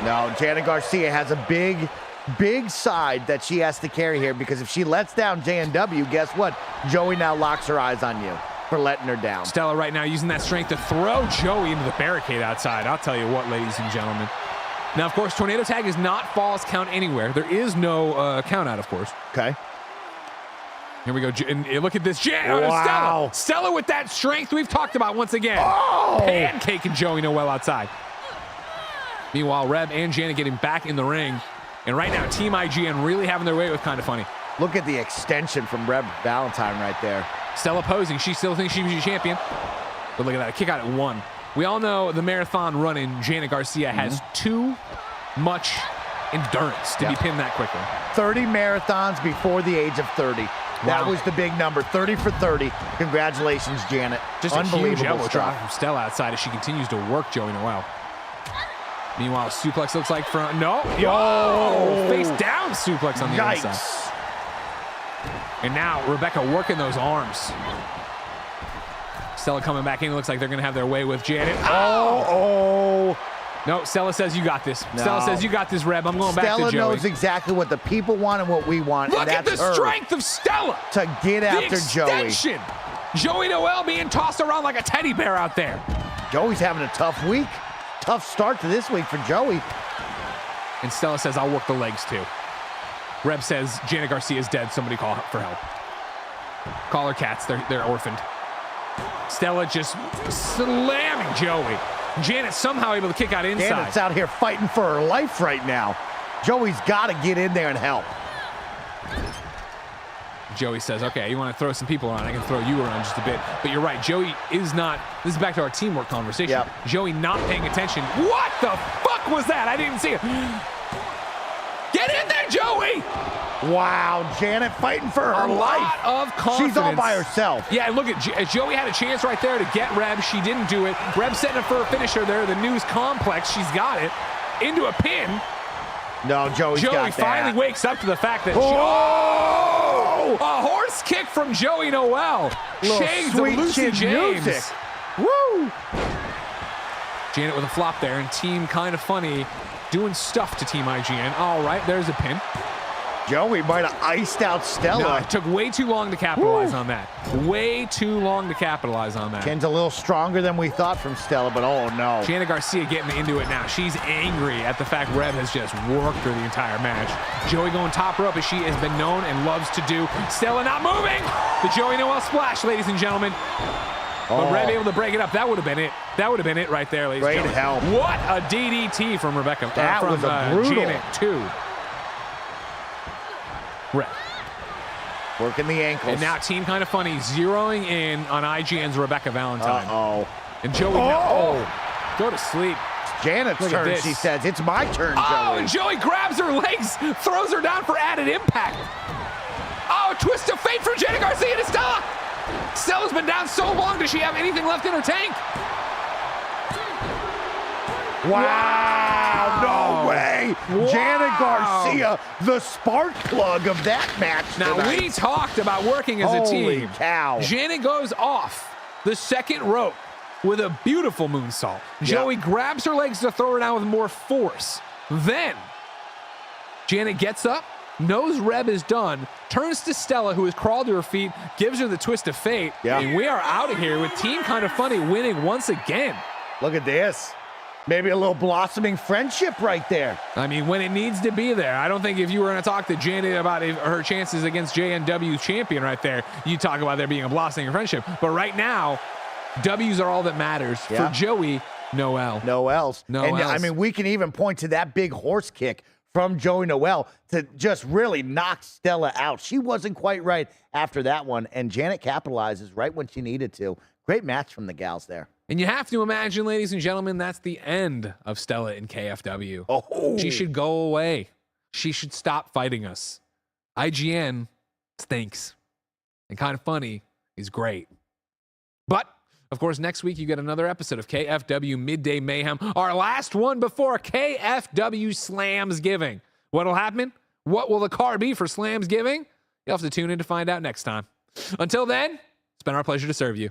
No, Janet Garcia has a big side that she has to carry here, because if she lets down JNW, guess what? Joey now locks her eyes on you for letting her down. Stella right now using that strength to throw Joey into the barricade outside. I'll tell you what, ladies and gentlemen. Now, of course, Tornado Tag is not falls count anywhere. There is no count out, of course. Okay. Here we go. And look at this. Stella. Stella with that strength we've talked about once again. Pancaking Joey Noelle outside. Meanwhile, Reb and Janet getting back in the ring. And right now, Team IGN really having their way with KindaFunny. Look at the extension from Reb Valentine right there. Stella posing. She still thinks she's a champion. But look at that. A kick out at 1. We all know the marathon running Janet Garcia has too much endurance to be pinned that quickly. 30 marathons before the age of 30. That was the big number. 30 for 30. Congratulations, Janet. Just a huge elbow drop from Stella outside as she continues to work Joey Noelle. Meanwhile, suplex looks like from face down suplex on the inside. And now Rebecca working those arms. Stella coming back in. It looks like they're going to have their way with Janet. No, Stella says you got this. No. Stella says you got this, Reb. I'm going back to Joey. Stella knows exactly what the people want and what we want. Look at the strength of Stella. To get after Joey. Joey Noelle being tossed around like a teddy bear out there. Joey's having a tough week. Tough start to this week for Joey. And Stella says, I'll work the legs too. Reb says, Janet Garcia is dead. Somebody call for help. Call her cats. They're orphaned. Stella just slamming Joey. Janet somehow able to kick out inside. Janet's out here fighting for her life right now. Joey's got to get in there and help. Joey says, okay, you want to throw some people around, I can throw you around just a bit. But you're right, Joey is not, this is back to our teamwork conversation. Yep. Joey not paying attention. What the fuck was that? I didn't see it. Get in there, Joey! Wow, Janet fighting for her life. A lot of confidence. She's all by herself. Yeah, look at Joey had a chance right there to get Reb. She didn't do it. Reb setting up for a finisher there. The news complex. She's got it. Into a pin. No, Joey finally wakes up to the fact that a horse kick from Joey Noelle. Shades of Lucy James. Music. Woo! Janet with a flop there, and Team KindaFunny doing stuff to Team IGN. All right, there's a pin. Joey might have iced out Stella. No, it took way too long to capitalize on that. Way too long to capitalize on that. Ken's a little stronger than we thought from Stella, but oh no. Janet Garcia getting into it now. She's angry at the fact Reb has just worked her the entire match. Joey going top rope as she has been known and loves to do. Stella not moving. The Joey Noelle splash, ladies and gentlemen. But Reb able to break it up. That would have been it. That would have been it right there, ladies Great and gentlemen. help. What a DDT from Rebecca. That from was a brutal. Janet, too. Rep. Working the ankles. And now Team Kinda Funny zeroing in on IGN's Rebecca Valentine. Uh-oh. And Joey now, go to sleep. It's Janet's Look at turn, this. she says. It's my turn, Joey. Oh, and Joey grabs her legs, throws her down for added impact. Oh, twist of fate for Janet Garcia to Stella. Stella's been down so long. Does she have anything left in her tank? Wow, no way. Wow. Janet Garcia, the spark plug of that match Now, tonight. we talked about working as a Holy team. cow. Janet goes off the second rope with a beautiful moonsault. Joey grabs her legs to throw her down with more force. Then, Janet gets up, knows Reb is done, turns to Stella, who has crawled to her feet, gives her the twist of fate, and we are out of here with Team Kinda Funny winning once again. Look at this. Maybe a little blossoming friendship right there. I mean, when it needs to be there. I don't think if you were going to talk to Janet about her chances against JNW champion right there, you talk about there being a blossoming friendship. But right now, W's are all that matters. For Joey, Noel. Noel's. No And else. I mean, we can even point to that big horse kick from Joey Noel to just really knock Stella out. She wasn't quite right after that one, and Janet capitalizes right when she needed to. Great match from the gals there. And you have to imagine, ladies and gentlemen, that's the end of Stella in KFW. Oh. She should go away. She should stop fighting us. IGN stinks. And Kinda Funny is great. But, of course, next week you get another episode of KFW Midday Mayhem, our last one before KFW Slamsgiving. What'll happen? What will the car be for Slamsgiving? You'll have to tune in to find out next time. Until then, it's been our pleasure to serve you.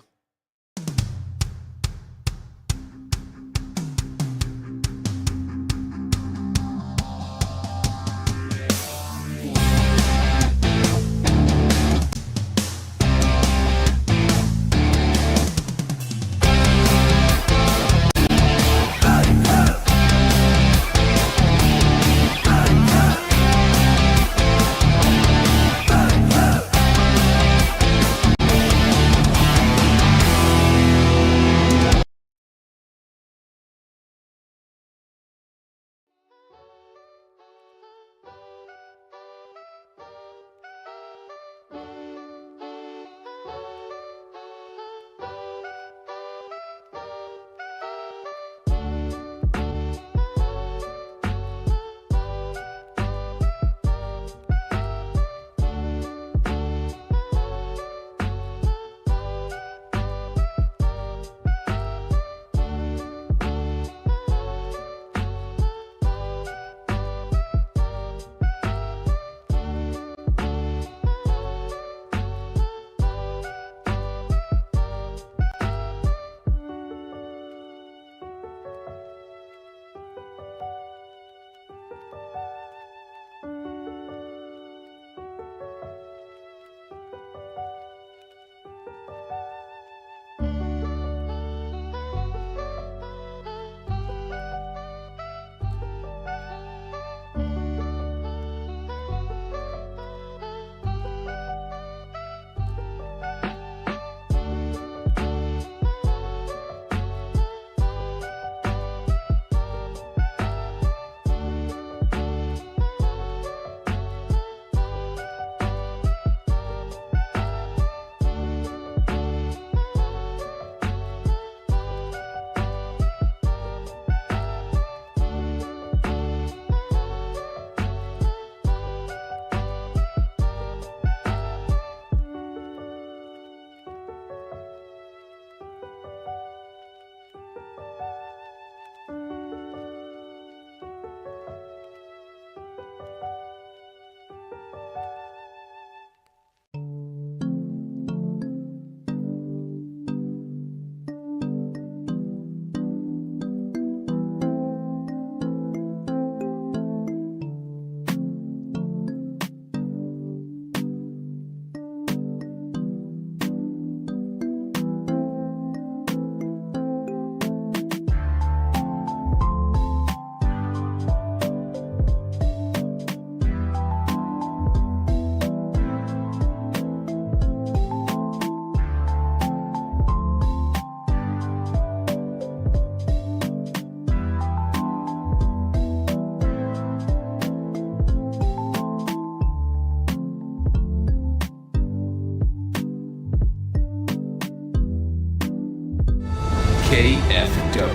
KFW.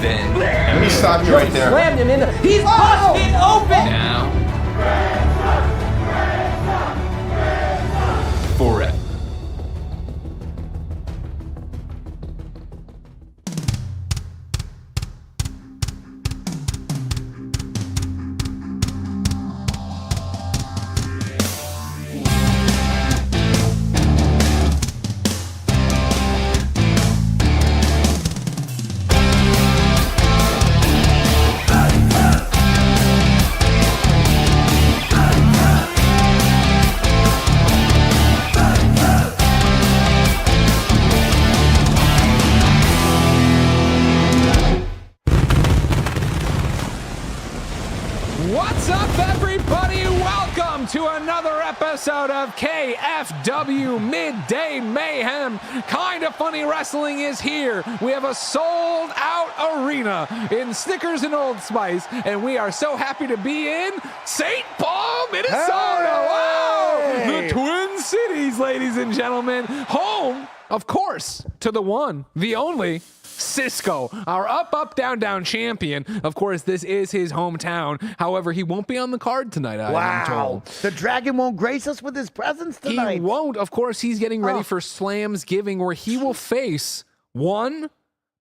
Then Let me stop you right there. Slammed him in the. He's busted open. now forever. What's up, everybody? Welcome to another episode of KFW Midday Mayhem. Kinda Funny Wrestling is here. We have a sold-out arena in Snickers and Old Spice, and we are so happy to be in St. Paul, Minnesota. Wow! The Twin Cities, ladies and gentlemen. Home, of course, to the one, the only, Cisco, our UpUpDownDown champion. Of course, this is his hometown. However, he won't be on the card tonight, I'm told. The dragon won't grace us with his presence tonight. He won't. Of course, he's getting ready for Slamsgiving, where he will face one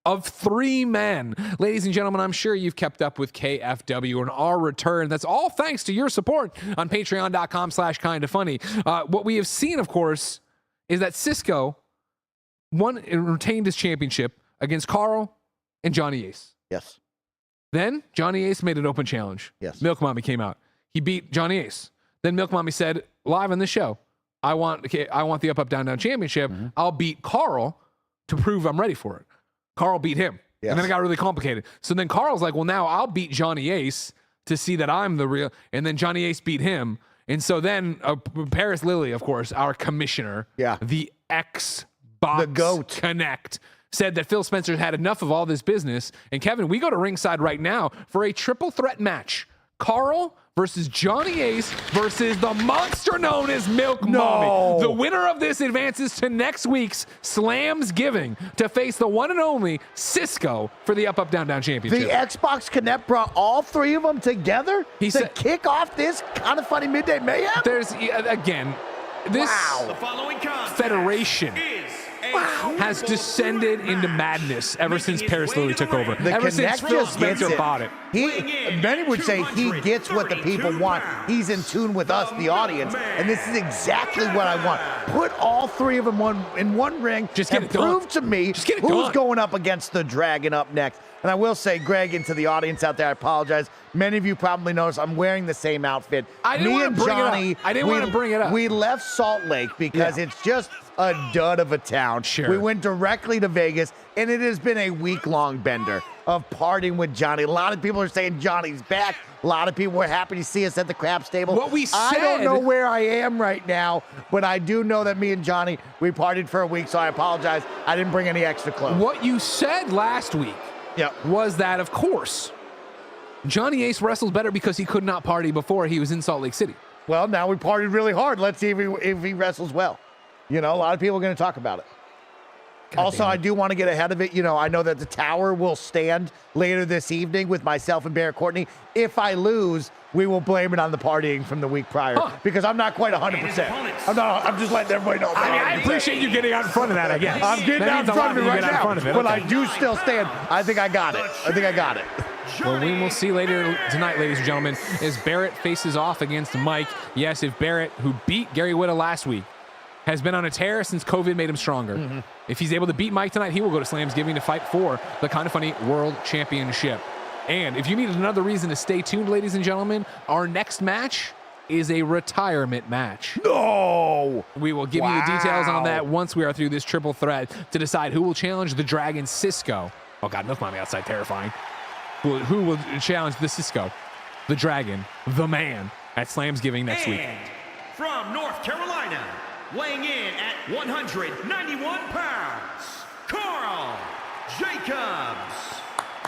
of three men. Ladies and gentlemen, I'm sure you've kept up with KFW and our return. That's all thanks to your support on patreon.com/kindafunny. What we have seen, of course, is that Cisco won and retained his championship against Carl and Johnny Ace. Yes. Then Johnny Ace made an open challenge. Yes. Milk Mommy came out. He beat Johnny Ace. Then Milk Mommy said, live on this show, I want the UpUpDownDown championship. I'll beat Carl to prove I'm ready for it. Carl beat him. Yes. And then it got really complicated. So then Carl's like, well, now I'll beat Johnny Ace to see that I'm the real. And then Johnny Ace beat him. And so then Paris Lilly, of course, our commissioner, the Xbox The GOAT. Connect, said that Phil Spencer had enough of all this business. And Kevin, we go to ringside right now for a triple threat match. Carl versus Johnny Ace versus the monster known as Milk Mommy. The winner of this advances to next week's Slamsgiving to face the one and only Cisco for the UpUpDownDown championship. The Xbox Connect brought all three of them together to kick off this Kinda Funny Midday Mayhem? There's, again, this The following contest federation has descended into madness ever since Paris Lilly took over. Ever since Phil Spencer bought it. Many would say he gets what the people want. He's in tune with us, the audience, and this is exactly what I want. Put all three of them in one ring and prove to me who's going up against the Dragon up next. And I will say, Greg, and to the audience out there, I apologize. Many of you probably noticed I'm wearing the same outfit. I didn't want to bring it up. We left Salt Lake because it's just a dud of a town. Sure. We went directly to Vegas, and it has been a week-long bender of partying with Johnny. A lot of people are saying Johnny's back. A lot of people were happy to see us at the craps table. What we said, I don't know where I am right now, but I do know that me and Johnny, we partied for a week, so I apologize. I didn't bring any extra clothes. What you said last week was that, of course, Johnny Ace wrestles better because he could not party before he was in Salt Lake City. Well, now we partied really hard. Let's see if he wrestles well. You know, a lot of people are going to talk about it. Also, I do want to get ahead of it. You know, I know that the tower will stand later this evening with myself and Barrett, Courtney. If I lose, we will blame it on the partying from the week prior because I'm not quite 100%. I'm just letting everybody know. I appreciate you getting out in front of that, I guess. I'm getting out in front of it right now, but I do still stand. I think I got it. Well, we will see later tonight, ladies and gentlemen, as Barrett faces off against Mike. Yes, if Barrett, who beat Gary Whitta last week, has been on a tear since COVID made him stronger. If he's able to beat Mike tonight, he will go to Slamsgiving to fight for the Kinda Funny World Championship. And if you need another reason to stay tuned, ladies and gentlemen, our next match is a retirement match. No! We will give you the details on that once we are through this triple threat to decide who will challenge the Dragon Cisco. Oh God, Milk Mommy outside, terrifying. Who will challenge the Cisco, the Dragon, the Man at Slamsgiving next week. From North Carolina, weighing in at 191 pounds, Carl Jacobs.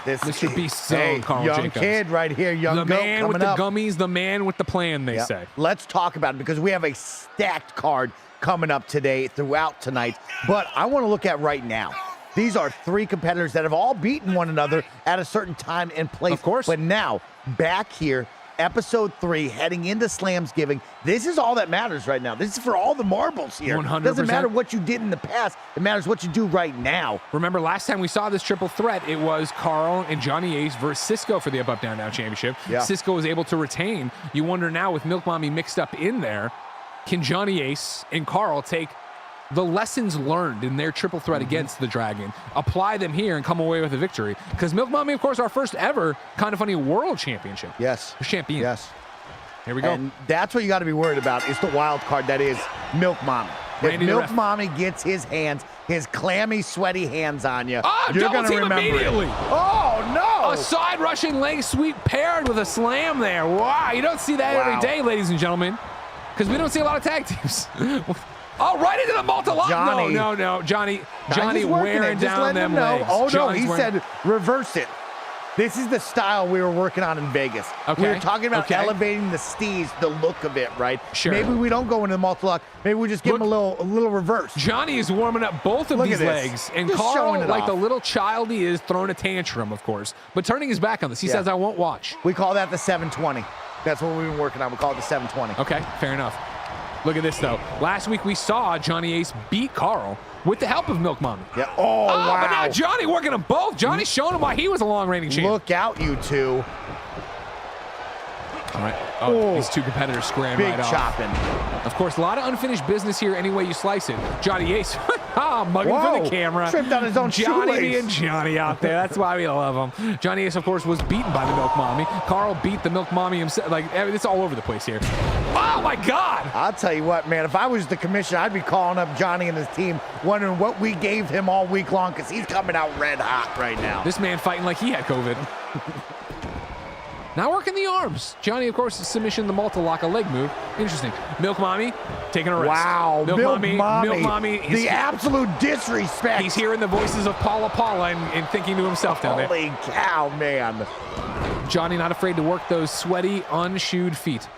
This should be so Carl young Jacobs. Kid right here, young the goat man with coming the up. gummies, the man with the plan, they say. Let's talk about it because we have a stacked card coming up today throughout tonight. But I want to look at right now. These are three competitors that have all beaten one another at a certain time and place. Of course. But now, back here, episode 3, heading into Slamsgiving. This is all that matters right now. This is for all the marbles here. 100%. Doesn't matter what you did in the past. It matters what you do right now. Remember, last time we saw this triple threat, it was Carl and Johnny Ace versus Cisco for the UpUpDownDown championship. Yeah. Cisco was able to retain. You wonder now, with Milk Mommy mixed up in there, can Johnny Ace and Carl take the lessons learned in their triple threat against the Dragon, apply them here, and come away with a victory? Because Milk Mommy, of course, our first ever KindaFunny World Championship. Yes. Champion. Yes. Here we go. And that's what you got to be worried about, is the wild card that is Milk Mommy. If Randy the Milk ref. Mommy gets his clammy, sweaty hands on you, Oh, you're double going to team remember immediately. it. Oh, no. A side rushing leg sweep paired with a slam there. Wow, you don't see that Wow. every day, ladies and gentlemen, because we don't see a lot of tag teams. Oh, right into the multi-lock. Johnny. No. Johnny Just working wearing it, just down letting them him know. legs. Oh, no, Johnny's he wearing- said reverse it. This is the style we were working on in Vegas. Okay, We were talking about okay. elevating the steez, the look of it, right? Sure. Maybe we don't go into the multi-lock. Maybe we just give him a little reverse. Johnny is warming up both of Look these at this. legs, and Just Carl, showing it like off. the little child he is, throwing a tantrum, of course, but turning his back on this. He says, "I won't watch." We call that the 720. That's what we've been working on. We call it the 720. Okay, fair enough. Look at this, though. Last week we saw Johnny Ace beat Carl with the help of Milk Mommy. Yeah. Oh, wow. But now Johnny working them both. Johnny's showing him why he was a long-reigning champ. Look out, you two. All right. Oh, Oh. these two competitors squaring Big right off. chopping. Of course, a lot of unfinished business here any way you slice it. Johnny Ace, mugging for Whoa, the camera. tripped on his own Johnny shoelace. being Johnny out there. That's why we love him. Johnny Ace, of course, was beaten by the Milk Mommy. Carl beat the Milk Mommy himself. Like, it's all over the place here. Oh, my God. I'll tell you what, man, if I was the commissioner, I'd be calling up Johnny and his team, wondering what we gave him all week long, because he's coming out red hot right now. This man fighting like he had COVID. Now working the arms. Johnny, of course, is submission the multi-lock, a leg move. Interesting. Milk Mommy taking a rest. Wow, Milk Mommy. The absolute disrespect. He's hearing the voices of Paula and thinking to himself down there. Holy cow, man. Johnny not afraid to work those sweaty, unshoed feet.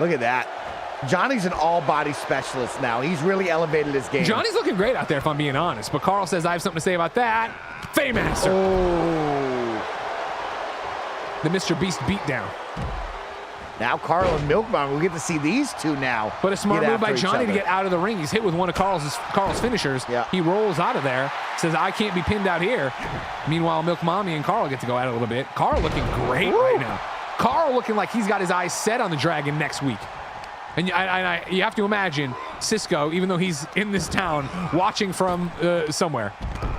Look at that. Johnny's an all-body specialist now. He's really elevated his game. Johnny's looking great out there, if I'm being honest. But Carl says, I have something to say about that. Faymaster. Oh. The Mr. Beast beatdown. Now Carl and Milk Mommy, we get to see these two now. But a smart get move by after each Johnny to other. get out of the ring. He's hit with one of Carl's finishers. Yeah. He rolls out of there, says, I can't be pinned out here. Meanwhile, Milk Mommy and Carl get to go at it a little bit. Carl looking great right now. Carl looking like he's got his eyes set on the Dragon next week. And you have to imagine Cisco, even though he's in this town, watching from somewhere.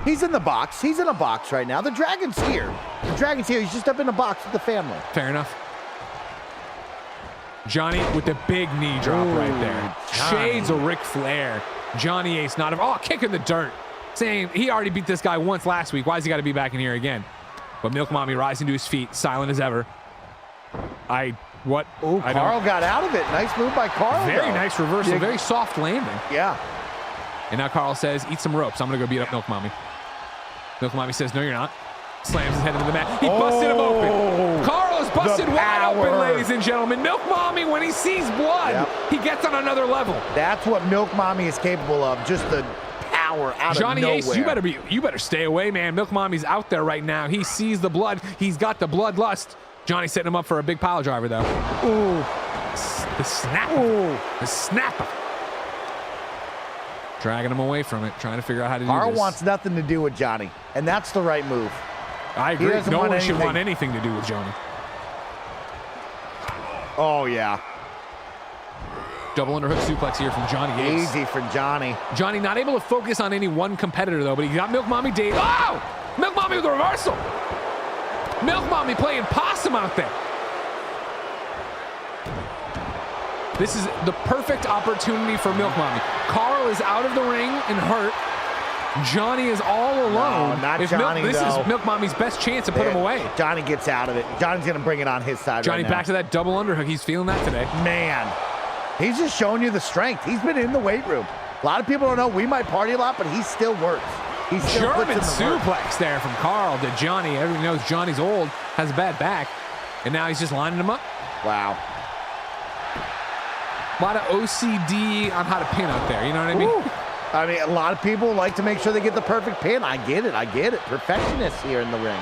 He's in the box. He's in a box right now. The Dragon's here. The Dragon's here. He's just up in the box with the family. Fair enough. Johnny with the big knee drop right there. Johnny. Shades of Ric Flair. Johnny Ace not kick in the dirt. Saying he already beat this guy once last week. Why has he got to be back in here again? But Milk Mommy rising to his feet, silent as ever. Oh, Carl got out of it. Nice move by Carl. Very though. nice reversal. Very soft landing. Yeah. And now Carl says, eat some ropes. I'm going to go beat up Milk Mommy. Milk Mommy says, no, you're not. Slams his head into the mat. He busted him open. Carl is busted wide open, ladies and gentlemen. Milk Mommy, when he sees blood, he gets on another level. That's what Milk Mommy is capable of. Just the power out Johnny of nowhere. Ace, you better stay away, man. Milk Mommy's out there right now. He sees the blood. He's got the bloodlust. Johnny setting him up for a big pile driver, though. Ooh. The snap. Ooh. The snapper. Dragging him away from it, trying to figure out how to do Carl this. wants nothing to do with Johnny, and that's the right move. I He agree. doesn't No want one should anything. want anything to do with Johnny. Oh, yeah. Double underhook suplex here from Johnny Ace. Easy for Johnny. Johnny not able to focus on any one competitor, though, but he got Milk Mommy Dave. Oh! Milk Mommy with a reversal. Milk Mommy playing possum out there. This is the perfect opportunity for Milk Mommy. Carl is out of the ring and hurt. Johnny is all alone. No, not Johnny, This though. is Milk Mommy's best chance to put him away. Johnny gets out of it. Johnny's going to bring it on his side Johnny right now. back to that double underhook. He's feeling that today. Man, he's just showing you the strength. He's been in the weight room. A lot of people don't know we might party a lot, but he still works. He still German puts in the work. suplex there from Carl to Johnny. Everybody knows Johnny's old, has a bad back, and now he's just lining him up. Wow. A lot of OCD on how to pin out there. You know what I mean? I mean, a lot of people like to make sure they get the perfect pin. I get it. Perfectionists here in the ring.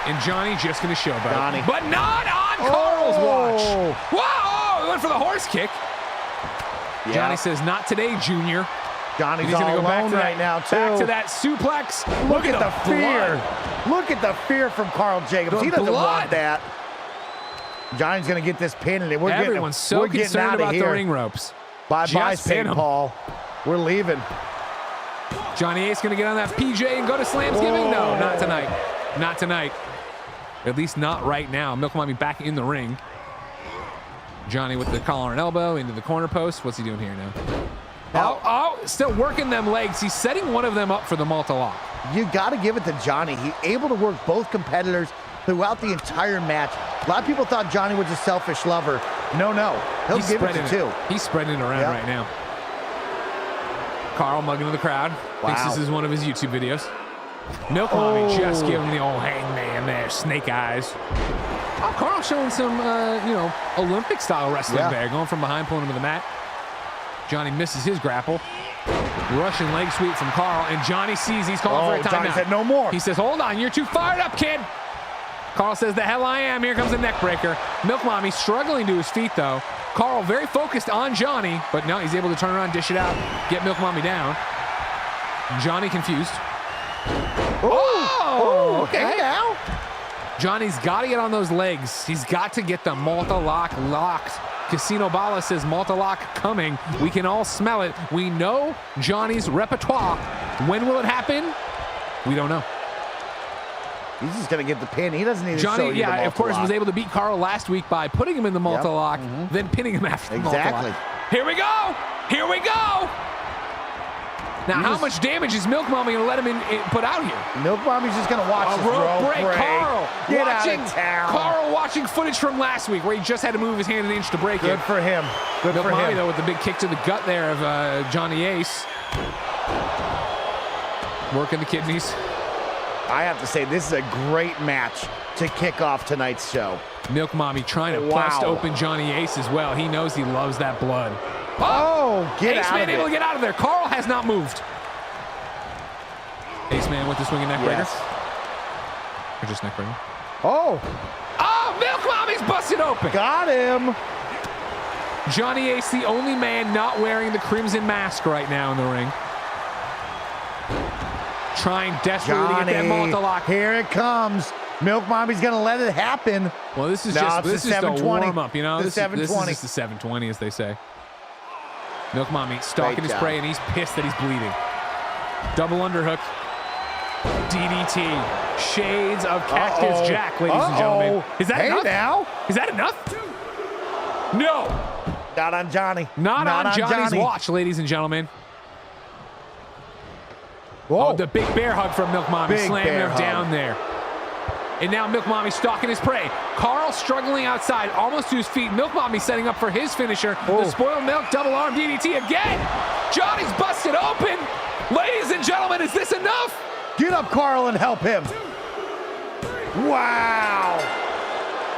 And Johnny just going to showboat. Johnny. But not on Carl's watch. Whoa! He went for the horse kick. Yeah. Johnny says, not today, Junior. Johnny's He's all going to go back alone to right now, too. Back to that suplex. Look at the fear. blood. Look at the fear from Carl Jacobs. The He doesn't blood. want that. Johnny's going to get this pin, and Everyone's so concerned about the ring ropes. Bye-bye, Just hit St. him. Paul. We're leaving. Johnny Ace going to get on that PJ and go to Slamsgiving? No, not tonight. Not tonight. At least not right now. Milk Mommy back in the ring. Johnny with the collar and elbow into the corner post. What's he doing here now? Oh, still working them legs. He's setting one of them up for the multi-lock. You got to give it to Johnny. He's able to work both competitors throughout the entire match. A lot of people thought Johnny was a selfish lover. No. He'll He's give it spreading to two. He's spreading it around right now. Carl mugging the crowd. Wow. Thinks this is one of his YouTube videos. Milk Mommy just giving the old hangman there, snake eyes. Oh, Carl showing some, Olympic-style wrestling there. Going from behind, pulling him to the mat. Johnny misses his grapple. Russian leg sweep from Carl, and Johnny sees he's calling for a timeout. Johnny said no more. He says, hold on, you're too fired up, kid. Carl says, the hell I am. Here comes the neck breaker. Milk Mommy struggling to his feet, though. Carl very focused on Johnny, but no, he's able to turn around, dish it out, get Milk Mommy down. Johnny confused. Oh, okay. Hey now. Johnny's got to get on those legs. He's got to get the multi-lock locked. Casino Bala says multi-lock coming. We can all smell it. We know Johnny's repertoire. When will it happen? We don't know. He's just going to get the pin. He doesn't need to show Johnny, you the of course, multi-lock. was able to beat Carl last week by putting him in the multi-lock, then pinning him after the multi-lock. Here we go. Here we go. Now, how much damage is Milk Mommy going to let him put out here? Milk Mommy's just going to watch this rope break. Carl Get watching, out of town. Carl watching footage from last week where he just had to move his hand an inch to break it. Good for him. Good Milk for Mommy, him. though, with the big kick to the gut there of Johnny Ace. Working the kidneys. I have to say, this is a great match to kick off tonight's show. Milk Mommy trying to bust open Johnny Ace as well. He knows he loves that blood. Get Ace out Man of it. able to get out of there. Carl has not moved. Ace Man with the swinging neck breaker. Or just neck breaker. Oh, Milk Mommy's busted open. got him. Johnny Ace, the only man not wearing the crimson mask right now in the ring. Trying desperately to get that multi-lock. Here it comes. Milk Mommy's going to let it happen. Well, this is No, just it's this the is the 720. warm-up, you know? The This is 720. just the 720, as they say. Milk Mommy stalking his prey, and he's pissed that he's bleeding. Double underhook. DDT. Shades of Cactus Jack, ladies and gentlemen. Is that enough? Now. Is that enough? No. Not on Johnny. Not on Johnny's watch, ladies and gentlemen. Whoa. Oh, the big bear hug from Milk Mommy, Big slamming bear him hug. down there. And now Milk Mommy stalking his prey. Carl struggling outside, almost to his feet. Milk Mommy setting up for his finisher. The spoiled milk double arm DDT again. Johnny's busted open. Ladies and gentlemen, is this enough? Get up, Carl, and help him. Wow.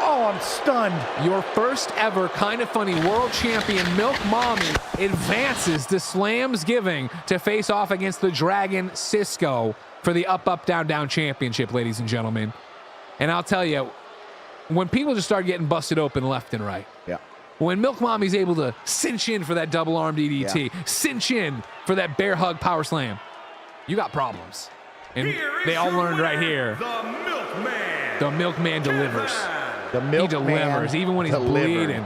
Oh, I'm stunned. Your first ever Kinda Funny world champion, Milk Mommy, advances to Slamsgiving to face off against the Dragon Cisco for the UpUpDownDown championship, ladies and gentlemen. And I'll tell you, when people just start getting busted open left and right, when Milk Mommy's able to cinch in for that double arm DDT, cinch in for that bear hug power slam, you got problems. And they all learned right here. The Milkman. The Milkman delivers. The He Milkman delivers, even when he's delivered. bleeding.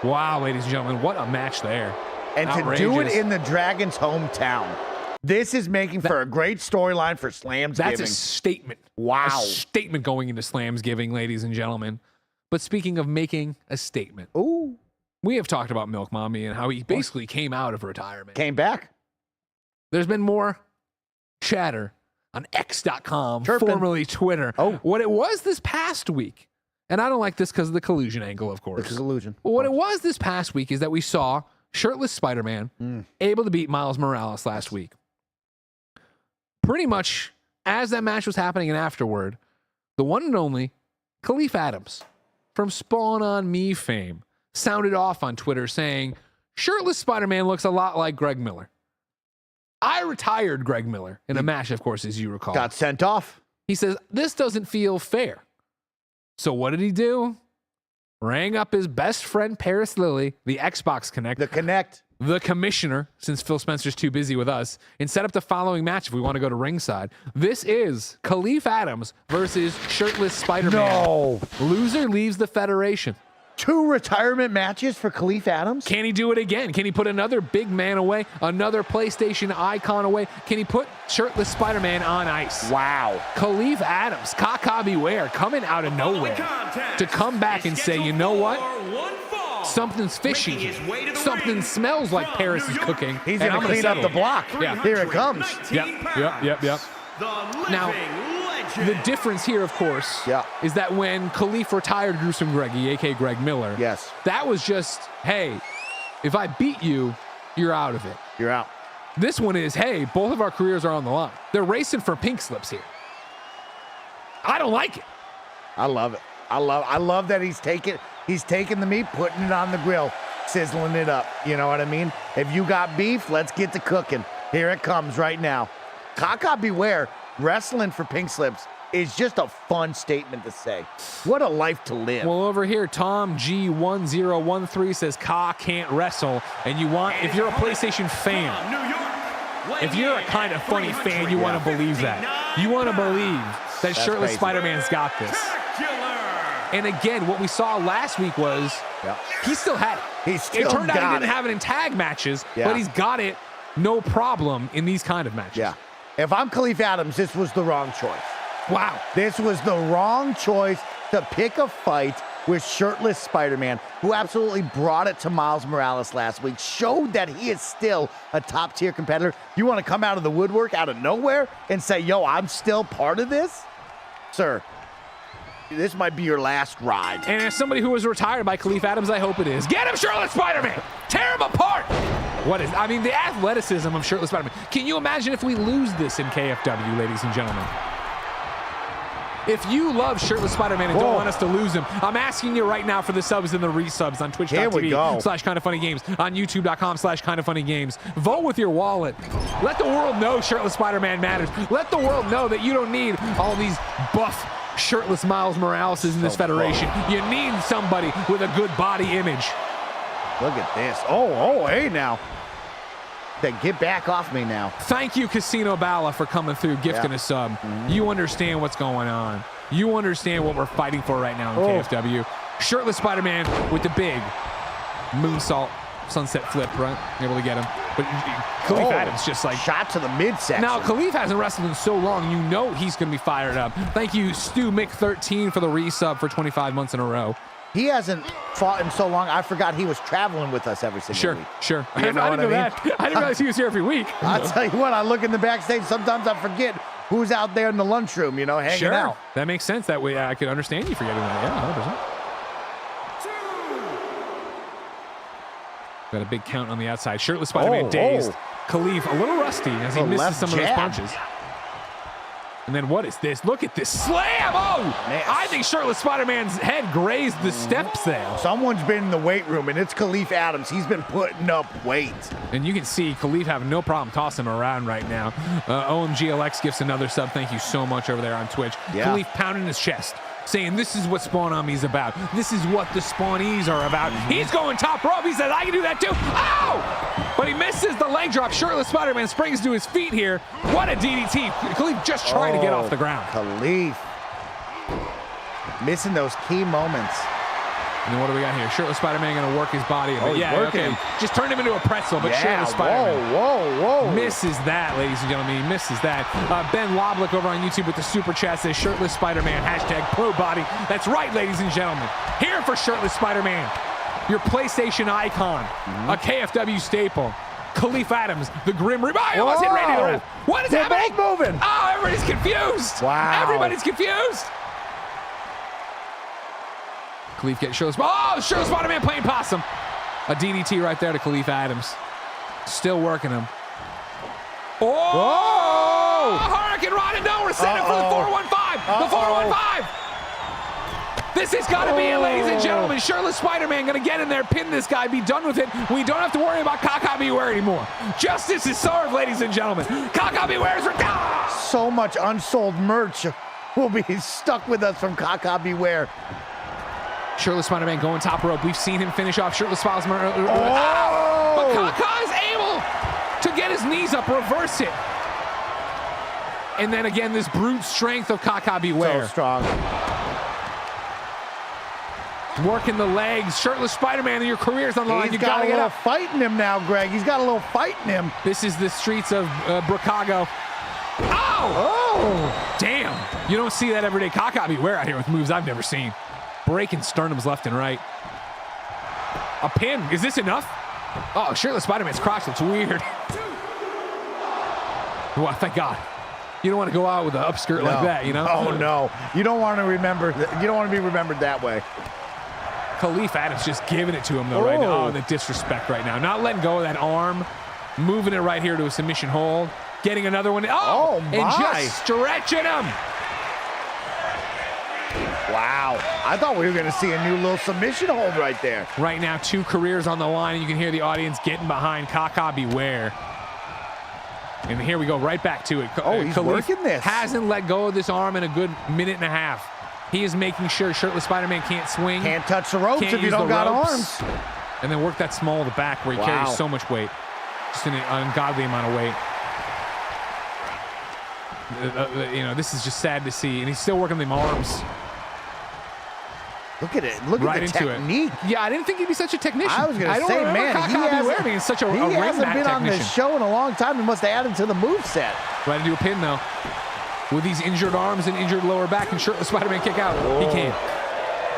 Wow, ladies and gentlemen, what a match there. And to do it in the Dragon's hometown. This is making for a great storyline for Slamsgiving. That's a statement. Wow. A statement going into Slamsgiving, ladies and gentlemen. But speaking of making a statement, we have talked about Milk Mommy and how he basically came out of retirement. Came back. There's been more chatter on X.com, Chirping. formerly Twitter. What it was this past week, and I don't like this because of the collusion angle, of course. This is illusion. But what it was this past week is that we saw Shirtless Spider-Man able to beat Miles Morales last week. Pretty much as that match was happening and afterward, the one and only Khalif Adams from Spawn on Me fame sounded off on Twitter saying, Shirtless Spider-Man looks a lot like Greg Miller. I retired Greg Miller in a match, of course, as you recall. Got sent off. He says, this doesn't feel fair. So what did he do? Rang up his best friend, Paris Lilly, the Xbox Connect. The Connect. The commissioner, since Phil Spencer's too busy with us, and set up the following match if we want to go to ringside. This is Khalif Adams versus Shirtless Spider-Man. No. Loser leaves the Federation. 2 retirement matches for Khalif Adams? Can he do it again? Can he put another big man away, another PlayStation icon away? Can he put Shirtless Spider-Man on ice? Wow. Khalif Adams, Kaka beware, coming out of nowhere to come back and say, you know what? Something's fishy here. Something smells like Paris is cooking. He's and going I'm to gonna clean up settle the it. block. Yeah. Here it comes. Yep. Now, the difference here, of course, is that when Khalif retired Gruesome Greggy, a.k.a. Greg Miller, yes, that was just, hey, if I beat you, you're out of it. You're out. This one is, hey, both of our careers are on the line. They're racing for pink slips here. I don't like it. I love it. I love that he's taking the meat, putting it on the grill, sizzling it up. You know what I mean? If you got beef, let's get to cooking. Here it comes right now. Kaka beware, wrestling for pink slips is just a fun statement to say. What a life to live. Well, over here, Tom G1013 says Ka can't wrestle, and you want, if you're a PlayStation fan, if you're a kind of funny fan, you want to believe that. You want to believe that Shirtless Spider-Man's got this. And again, what we saw last week was he still had it. It turned out he didn't have it in tag matches, but he's got it no problem in these kind of matches. Yeah. If I'm Khalif Adams, this was the wrong choice. Wow. This was the wrong choice to pick a fight with Shirtless Spider-Man, who absolutely brought it to Miles Morales last week, showed that he is still a top-tier competitor. You want to come out of the woodwork, out of nowhere, and say, yo, I'm still part of this? Sir, this might be your last ride. And as somebody who was retired by Khalif Adams, I hope it is. Get him, Shirtless Spider-Man! Tear him apart! The athleticism of Shirtless Spider-Man. Can you imagine if we lose this in KFW, ladies and gentlemen? If you love Shirtless Spider-Man and don't want us to lose him, I'm asking you right now for the subs and the resubs on twitch.tv/KindaFunnyGames, on youtube.com/KindaFunnyGames. Vote with your wallet. Let the world know Shirtless Spider-Man matters. Let the world know that you don't need all these buff, shirtless Miles Moraleses in this federation. You need somebody with a good body image. Look at this. Oh, hey now. Then get back off me now. Thank you, Casino Bala, for coming through, gifting a sub. You understand what's going on. You understand what we're fighting for right now in KFW. Shirtless Spider-Man with the big moonsault sunset flip, right? Able to get him. But Khalif Adams just like... shot to the midsection. Now, Khalif hasn't wrestled in so long, you know he's going to be fired up. Thank you, Stu Mick13, for the resub for 25 months in a row. He hasn't fought in so long, I forgot he was traveling with us every single week. Sure. You know I didn't know that. I didn't realize he was here every week. I'll tell you what, I look in the backstage, sometimes I forget who's out there in the lunchroom, you know, hanging out. That makes sense. That way I could understand you forgetting that. Yeah, 100%. Got a big count on the outside. Shirtless Spider-Man dazed. Khalif a little rusty as he misses some of those punches. And then what is this? Look at this slam! Oh! Man. I think Shirtless Spider-Man's head grazed the steps there. Someone's been in the weight room, and it's Khalif Adams. He's been putting up weight. And you can see Khalif having no problem tossing him around right now. OMGLX gifts another sub. Thank you so much over there on Twitch. Khalif pounding his chest, saying this is what Spawn on Me's about. This is what the Spawnees are about. He's going top rope. He says, I can do that too. Ow! But he misses the leg drop. Shirtless Spider-Man springs to his feet here. What a DDT. Khalif just trying to get off the ground. Khalif. Missing those key moments. And then what do we got here? Shirtless Spider-Man going to work his body. Working. Just turned him into a pretzel, but Shirtless Spider-Man. Whoa. Misses that, ladies and gentlemen. He misses that. Ben Loblick over on YouTube with the super chat says, Shirtless Spider-Man, #ProBody. That's right, ladies and gentlemen. Here for Shirtless Spider-Man, your PlayStation icon, a KFW staple. Khalif Adams, the Grim Reaper. I almost hit Randy the Ref. What is happening? They're both moving. Oh, everybody's confused. Wow. Everybody's confused. Khalif getting Shirtless. Oh, Shirtless Spider-Man playing possum. A DDT right there to Khalif Adams. Still working him. Oh! Hurricane Rod and no, we're set up for the 415. The 415. This has got to be it, ladies and gentlemen. Shirtless Spider-Man going to get in there, pin this guy, be done with it. We don't have to worry about Kaka Beware anymore. Justice is served, ladies and gentlemen. Kaka Beware is retired. So much unsold merch will be stuck with us from Kaka Beware. Shirtless Spider-Man going top rope. We've seen him finish off Shirtless Spider-Man. But Kaka is able to get his knees up, reverse it. And then again, this brute strength of Kaka Beware. So strong. Working the legs. Shirtless Spider-Man, your career's on the line. You He's got gotta a get little up. fight in him now, Greg. He's got a little fight in him. This is the streets of Chicago. Oh! Damn. You don't see that every day. Kaka Beware out here with moves I've never seen. Breaking sternums left and right. A pin. Is this enough? Oh, Shirtless Spider-Man's crotch looks weird. Well, thank God. You don't want to go out with an upskirt like that, you know? Oh, no. You don't want to remember. You don't want to be remembered that way. Khalif Adams just giving it to him, though, right now. Oh, the disrespect right now. Not letting go of that arm. Moving it right here to a submission hold. Getting another one. Oh, my. And just stretching him. Wow. I thought we were going to see a new little submission hold right there. Right now, 2 careers on the line. You can hear the audience getting behind Kaka Beware. And here we go, right back to it. Oh, he's Khalif working this. Hasn't let go of this arm in a good minute and a half. He is making sure Shirtless Spider-Man can't swing. Can't touch the ropes Can't if you use don't the got ropes. arms. And then work that small of the back where he carries so much weight. Just an ungodly amount of weight. You know, this is just sad to see. And he's still working them arms. Look at it. Look right at the into technique. It. Yeah, I didn't think he'd be such a technician. I was going to say, man, he hasn't been on this show in a long time. He must have added to the moveset. Right into a pin, though. With these injured arms and injured lower back, and Shirtless Spider-Man kick out. He can't.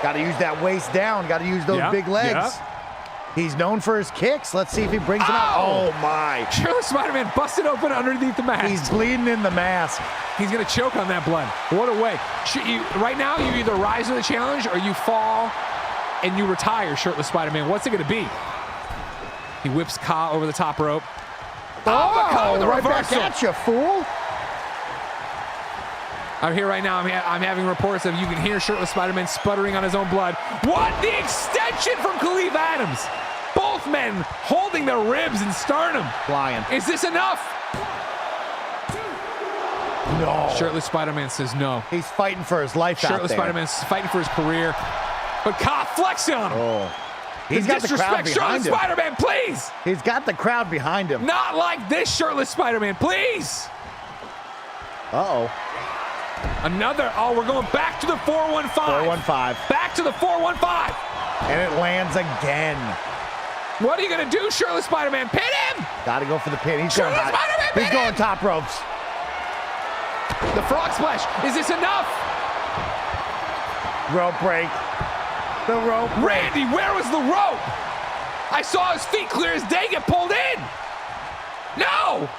Got to use that waist down. Got to use those big legs. He's known for his kicks. Let's see if he brings them out. Oh, my. Shirtless Spider-Man busted open underneath the mask. He's bleeding in the mask. He's going to choke on that blood. What a way. Right now, you either rise to the challenge or you fall and you retire, Shirtless Spider-Man. What's it going to be? He whips Ka over the top rope. Oh, right back at you, fool. I'm here right now. I'm having reports of you can hear Shirtless Spider-Man sputtering on his own blood. What? The extension from Khalif Adams. Both men holding their ribs and sternum. Flying. Is this enough? No. Shirtless Spider-Man says no. He's fighting for his life out there. Shirtless Spider-Man's fighting for his career. But Ka flexing on him. Oh. He's got the crowd behind Shirtless him. Spider-Man, please. He's got the crowd behind him. Not like this, Shirtless Spider-Man, please. Uh-oh. Another. Oh, we're going back to the 415. 415. Back to the 415. And it lands again. What are you going to do, Shirtless Spider-Man? Pin him. Got to go for the pin. He's Shirtless going Spider-Man, He's going top ropes. The frog splash. Is this enough? Rope break. The rope break. Randy, where was the rope? I saw his feet clear as day get pulled in. No.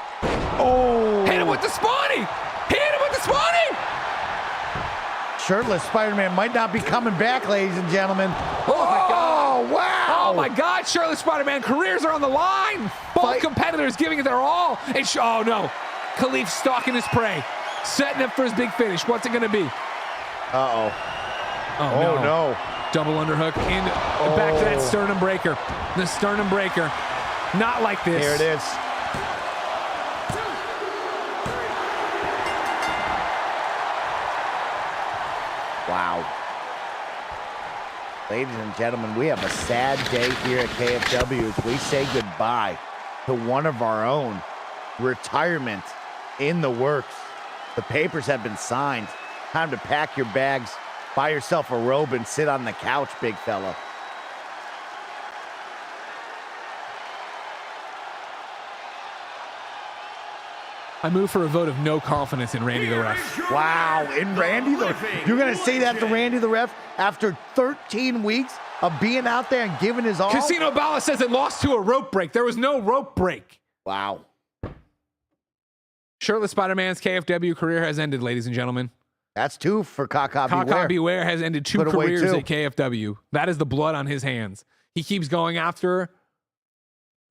Oh. Hit him with the spawny. Hit him with the spawny. Shirtless Spider-Man might not be coming back, ladies and gentlemen. Oh, my God. Oh, wow. Oh, my God. Shirtless Spider-Man, careers are on the line. Both competitors giving it their all. And oh, no. Khalif stalking his prey. Setting up for his big finish. What's it going to be? Uh-oh. Oh, no. Double underhook. And back to that sternum breaker. The sternum breaker. Not like this. Here it is. Wow. Ladies and gentlemen, we have a sad day here at KFW as we say goodbye to one of our own. Retirement in the works. The papers have been signed. Time to pack your bags, buy yourself a robe, and sit on the couch, big fella. I move for a vote of no confidence in Randy the Ref. Wow, in Randy the Ref? You're going to say that to Randy the Ref after 13 weeks of being out there and giving his all? Casino Bala says it lost to a rope break. There was no rope break. Wow. Shirtless Spider-Man's KFW career has ended, ladies and gentlemen. That's 2 for Kaka Beware. Kaka Beware has ended 2 careers at KFW. That is the blood on his hands. He keeps going after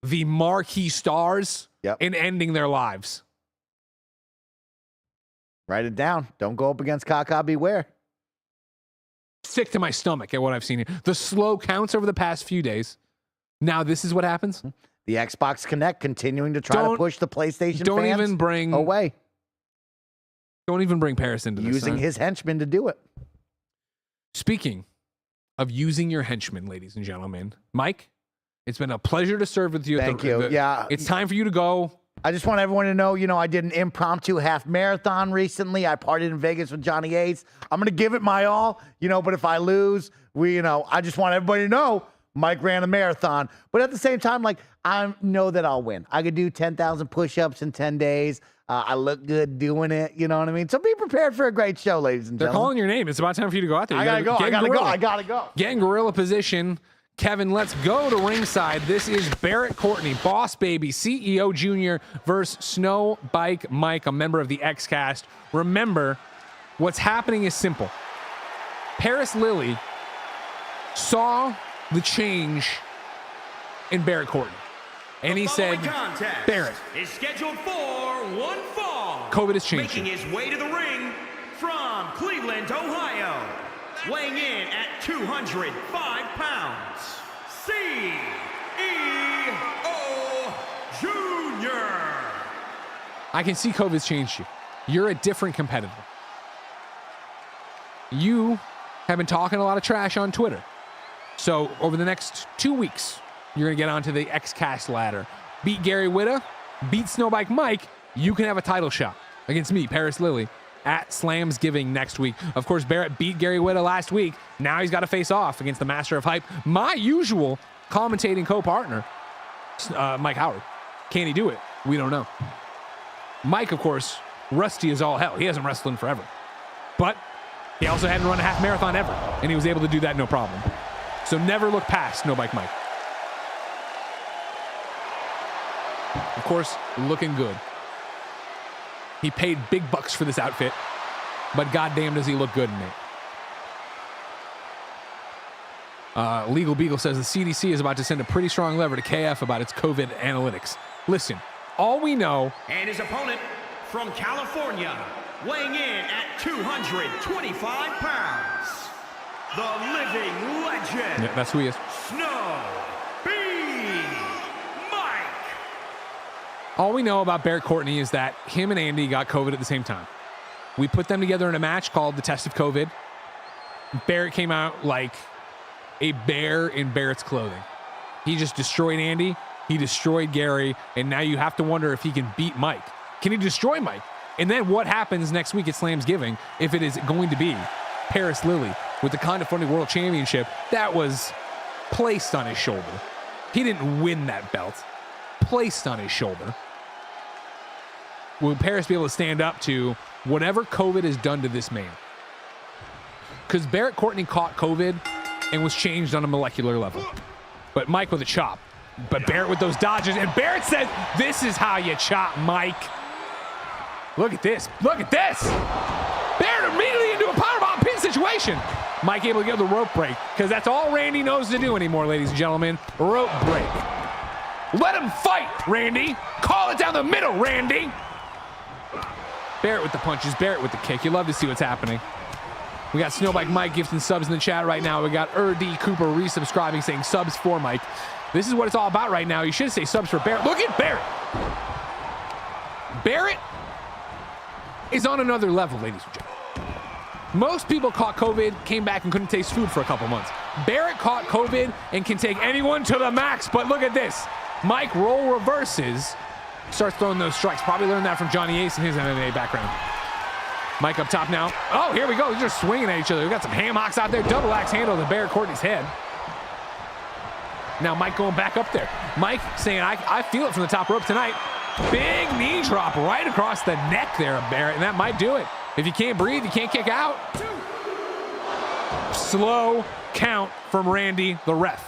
the marquee stars and ending their lives. Write it down. Don't go up against Kaka Beware. sick to my stomach at what I've seen here. The slow counts over the past few days. Now this is what happens. The Xbox Connect continuing to try to push the PlayStation fans away. Don't even bring Paris into this. Using his henchmen to do it. Speaking of using your henchmen, ladies and gentlemen, Mike, it's been a pleasure to serve with you. Thank you. Yeah. It's time for you to go. I just want everyone to know, I did an impromptu half marathon recently. I partied in Vegas with Johnny Ace. I'm going to give it my all, but if I lose, I just want everybody to know Mike ran a marathon. But at the same time, I know that I'll win. I could do 10,000 push-ups in 10 days. I look good doing it. You know what I mean? So be prepared for a great show, ladies and gentlemen. They're calling your name. It's about time for you to go out there. I gotta go. Get in gorilla position. Kevin, let's go to ringside. This is Barrett Courtney, Boss Baby, CEO Jr. versus Snow Bike Mike, a member of the X-Cast. Remember, what's happening is simple. Paris Lily saw the change in Barrett Courtney. And he said, Barrett is scheduled for one fall. COVID has changed. Making his way to the ring from Cleveland, Ohio. Weighing in at 205 pounds, CEO Jr. I can see COVID's changed you. You're a different competitor. You have been talking a lot of trash on Twitter. So over the next 2 weeks, you're going to get onto the X-Cast ladder. Beat Gary Whitta, beat Snowbike Mike, you can have a title shot against me, Paris Lily, at Slamsgiving next week. Of course, Barrett beat Gary Whitta last week. Now he's got to face off against the Master of Hype, my usual commentating co-partner, Mike Howard. Can he do it? We don't know. Mike, of course, rusty as all hell. He hasn't wrestled in forever. But he also hadn't run a half marathon ever, and he was able to do that no problem. So never look past Snowbike Mike. Of course, looking good. He paid big bucks for this outfit, but goddamn does he look good in it. Legal Beagle says the CDC is about to send a pretty strong lever to KF about its COVID analytics. Listen, all we know... And his opponent from California, weighing in at 225 pounds, the living legend. Yeah, that's who he is. Snow B. Mike. All we know about Barrett Courtney is that him and Andy got COVID at the same time. We put them together in a match called the Test of COVID. Barrett came out like a bear in Barrett's clothing. He just destroyed Andy. He destroyed Gary. And now you have to wonder if he can beat Mike. Can he destroy Mike? And then what happens next week at Slamsgiving if it is going to be Paris Lily with the KindaFunny World Championship that was placed on his shoulder? He didn't win that belt. Placed on his shoulder. Will Paris be able to stand up to whatever COVID has done to this man? Because Barrett Courtney caught COVID and was changed on a molecular level. But Mike with a chop. But Barrett with those dodges. And Barrett says, this is how you chop, Mike. Look at this. Look at this. Barrett immediately into a powerbomb pin situation. Mike able to get the rope break. Because that's all Randy knows to do anymore, ladies and gentlemen. Rope break. Let him fight, Randy. Call it down the middle, Randy. Barrett with the punches, Barrett with the kick. You love to see what's happening. We got Snowbike Mike gifting subs in the chat right now. We got D Cooper resubscribing, saying subs for Mike. This is what it's all about right now. You should say subs for Barrett. Look at Barrett. Barrett is on another level, ladies and gentlemen. Most people caught COVID, came back and couldn't taste food for a couple months. Barrett caught COVID and can take anyone to the max, but look at this. Mike roll reverses, starts throwing those strikes. Probably learned that from Johnny Ace in his MMA background. Mike up top now. Oh, here we go. They're just swinging at each other. We got some ham hocks out there. Double axe handle to Barrett Courtney's head. Now Mike going back up there. Mike saying, I feel it from the top rope tonight. Big knee drop right across the neck there of Barrett, and that might do it. If you can't breathe, you can't kick out. Slow count from Randy, the ref.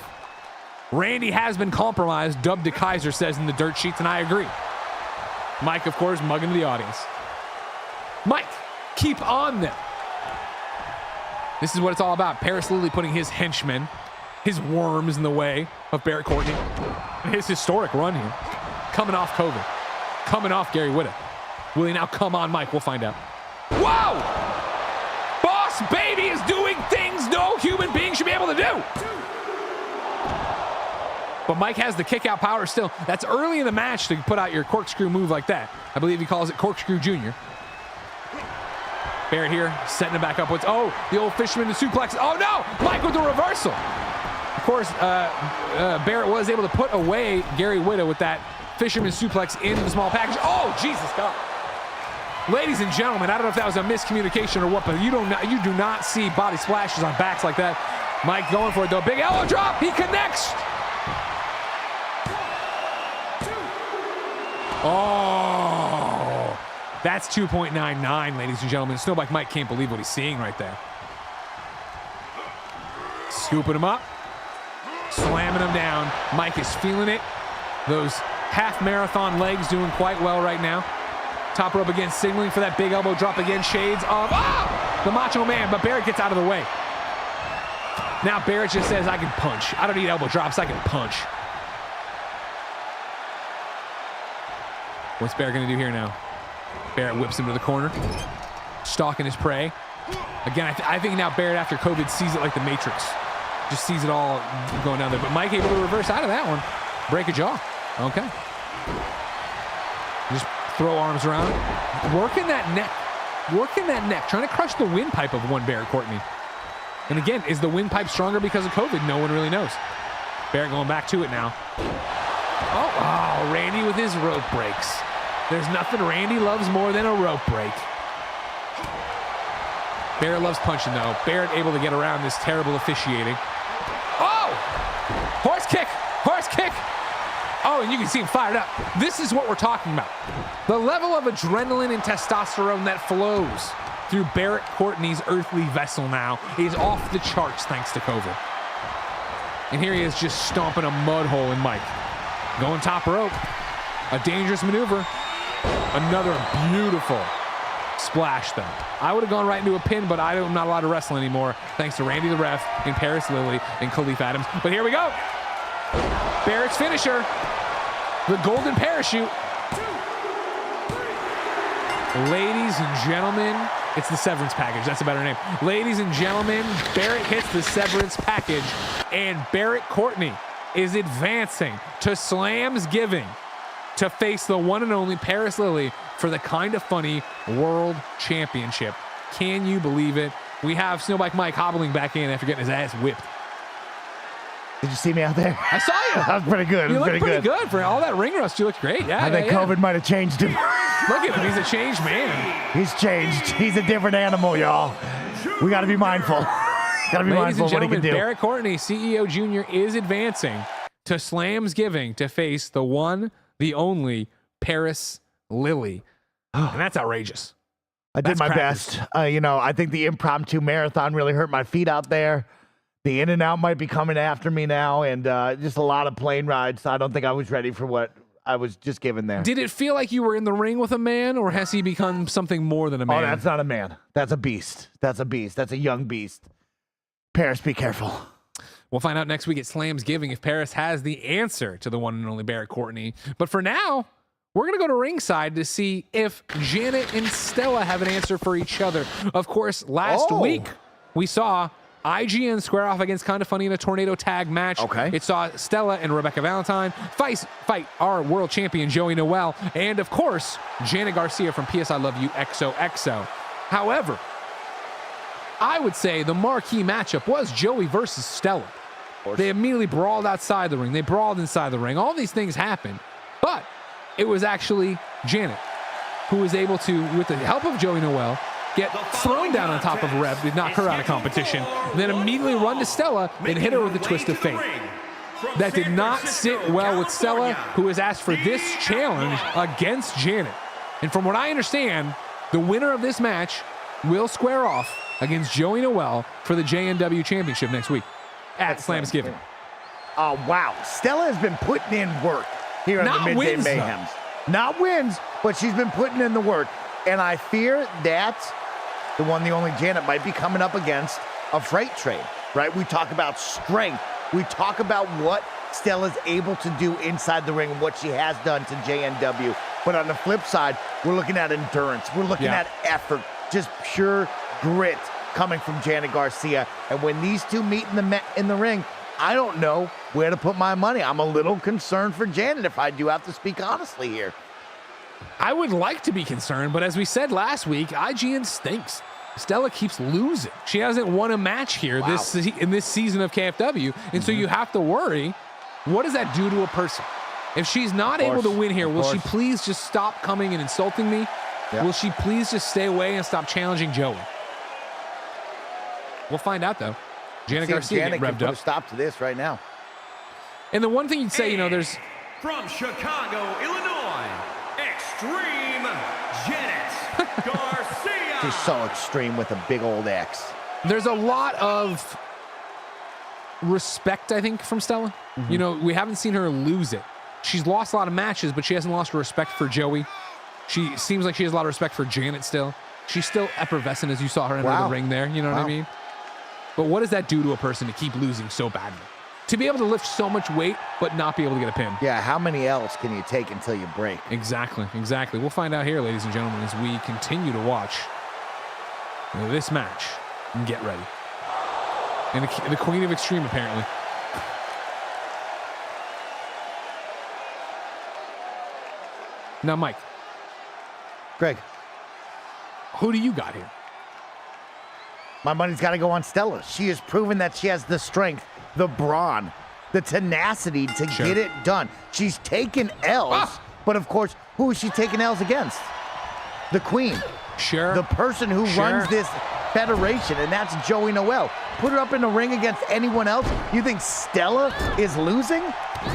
Randy has been compromised, Dub de Kaiser says in the dirt sheets, and I agree. Mike, of course, mugging the audience. Mike, keep on them. This is what it's all about. Paris Lily putting his henchmen, his worms in the way of Barrett Courtney. His historic run here. Coming off COVID. Coming off Gary Whitta. Will he now come on Mike? We'll find out. Whoa! Boss Baby is doing things no to do. But Mike has the kick out power still. That's early in the match to put out your corkscrew move like that. I believe he calls it corkscrew junior. Barrett here, setting it back upwards. Oh, the old fisherman, the suplex. Oh no, Mike with the reversal. Of course, Barrett was able to put away Gary Whitta with that fisherman suplex in the small package. Oh, Jesus God. Ladies and gentlemen, I don't know if that was a miscommunication or what, but you do not see body splashes on backs like that. Mike going for it though. Big elbow drop, he connects. Oh, that's 2.99, ladies and gentlemen. Snowbike Mike can't believe what he's seeing right there. Scooping him up, slamming him down. Mike is feeling it. Those half marathon legs doing quite well right now. Top rope again, signaling for that big elbow drop again. Shades of the Macho Man, but Barrett gets out of the way. Now Barrett just says, I can punch. I don't need elbow drops, I can punch. What's Barrett gonna do here now? Barrett whips him to the corner, stalking his prey. Again, I think now Barrett after COVID sees it like the Matrix. Just sees it all going down there. But Mike able to reverse out of that one. Break a jaw. Okay. Just throw arms around. Working that neck. Working that neck. Trying to crush the windpipe of one Barrett Courtney. And again, is the windpipe stronger because of COVID? No one really knows. Barrett going back to it now. Oh, Randy with his rope breaks. There's nothing Randy loves more than a rope break. Barrett loves punching though. Barrett able to get around this terrible officiating. Oh! Horse kick! Horse kick! Oh, and you can see him fired up. This is what we're talking about. The level of adrenaline and testosterone that flows through Barrett Courtney's earthly vessel now is off the charts thanks to COVID. And here he is just stomping a mud hole in Mike. Going top rope. A dangerous maneuver. Another beautiful splash though. I would have gone right into a pin, but I'm not allowed to wrestle anymore thanks to Randy the ref and Paris Lilly and Khalif Adams. But here we go. Barrett's finisher. The golden parachute. Ladies and gentlemen, it's the severance package. That's a better name. Ladies and gentlemen, Barrett hits the severance package, and Barrett Courtney is advancing to Slam's Giving to face the one and only Paris Lilly for the KindaFunny World Championship. Can you believe it? We have Snowbike Mike hobbling back in after getting his ass whipped. Did you see me out there? I saw you. That was pretty good. You look pretty good for all that ring rust. You look great. Yeah, I think COVID might have changed him. Look at him. He's a changed man. He's changed. He's a different animal, y'all. We got to be mindful. Got to be mindful of what he can do. Barrett Courtney, CEO Jr., is advancing to Slam's Giving to face the one, the only Paris Lilly. And that's outrageous. I did my best. I think the impromptu marathon really hurt my feet out there. The in and out might be coming after me now, and just a lot of plane rides. So I don't think I was ready for what I was just given there. Did it feel like you were in the ring with a man, or has he become something more than a man? Oh, that's not a man. That's a beast. That's a beast. That's a young beast. Paris, be careful. We'll find out next week at Slam's Giving if Paris has the answer to the one and only Barrett Courtney. But for now, we're going to go to ringside to see if Janet and Stella have an answer for each other. Of course, last week we saw IGN square off against KindaFunny in a tornado tag match. Okay. It saw Stella and Rebecca Valentine fight our world champion Joey Noelle, and of course Janet Garcia from PS I Love You XOXO. However, I would say the marquee matchup was Joey versus Stella. They immediately brawled outside the ring. They brawled inside the ring. All these things happened, but it was actually Janet who was able to, with the help of Joey Noelle, get thrown down on top of Reb, did knock her out of competition, then immediately run to Stella and hit her with the twist of fate. That did not sit well with Stella, who has asked for this challenge against Janet. And from what I understand, the winner of this match will square off against Joey Noelle for the JNW Championship next week at Slam's Giving. Oh, wow. Stella has been putting in work here on the Midday Mayhems. Not wins, but she's been putting in the work. And I fear that the one, the only Janet might be coming up against a freight train, right? We talk about strength. We talk about what Stella's able to do inside the ring and what she has done to JNW. But on the flip side, we're looking at endurance. We're looking at effort, just pure grit coming from Janet Garcia. And when these two meet in the ring, I don't know where to put my money. I'm a little concerned for Janet, if I do have to speak honestly here. I would like to be concerned, but as we said last week, IGN stinks. Stella keeps losing. She hasn't won a match here in this season of KFW, and so you have to worry, what does that do to a person? If she's not able to win here, will she please just stop coming and insulting me? Yep. Will she please just stay away and stop challenging Joey? We'll find out, though. Janet Garcia getting revved up. Stop to this right now. And the one thing you'd say, there's... From Chicago, Illinois, Extreme Janet Garcia. She's so extreme with a big old X. There's a lot of respect, I think, from Stella. We haven't seen her lose it. She's lost a lot of matches, but she hasn't lost her respect for Joey. She seems like she has a lot of respect for Janet still. She's still effervescent as you saw her enter the ring there. You know what I mean? But what does that do to a person to keep losing so badly? To be able to lift so much weight, but not be able to get a pin. Yeah, how many L's can you take until you break? Exactly. We'll find out here, ladies and gentlemen, as we continue to watch this match and get ready. And the Queen of Extreme, apparently. Now, Mike. Greg. Who do you got here? My money's got to go on Stella. She has proven that she has the strength, the brawn, the tenacity to get it done. She's taken L's, but of course, who is she taking L's against? The Queen. Sure. The person who runs this federation, and that's Joey Noelle. Put her up in the ring against anyone else. You think Stella is losing?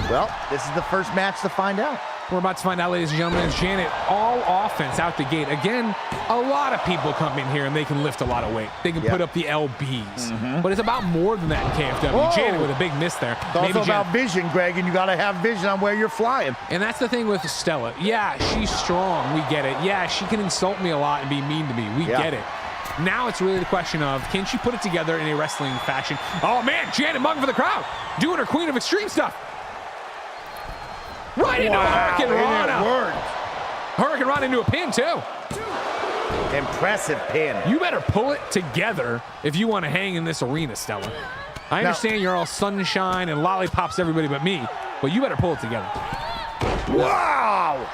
Well, this is the first match to find out. We're about to find out, ladies and gentlemen, as Janet, all offense out the gate. Again, a lot of people come in here and they can lift a lot of weight. They can put up the LBs. But it's about more than that in KFW. Whoa. Janet with a big miss there. It's also about vision, Greg, and you got to have vision on where you're flying. And that's the thing with Stella. Yeah, she's strong. We get it. Yeah, she can insult me a lot and be mean to me. We get it. Now it's really the question of, can she put it together in a wrestling fashion? Oh, man, Janet mugging for the crowd, doing her Queen of Extreme stuff. Right into a Hurricane Rana. Hurricane Rana into a pin, too. Impressive pin. You better pull it together if you want to hang in this arena, Stella. I understand you're all sunshine and lollipops everybody but me, but you better pull it together. Wow!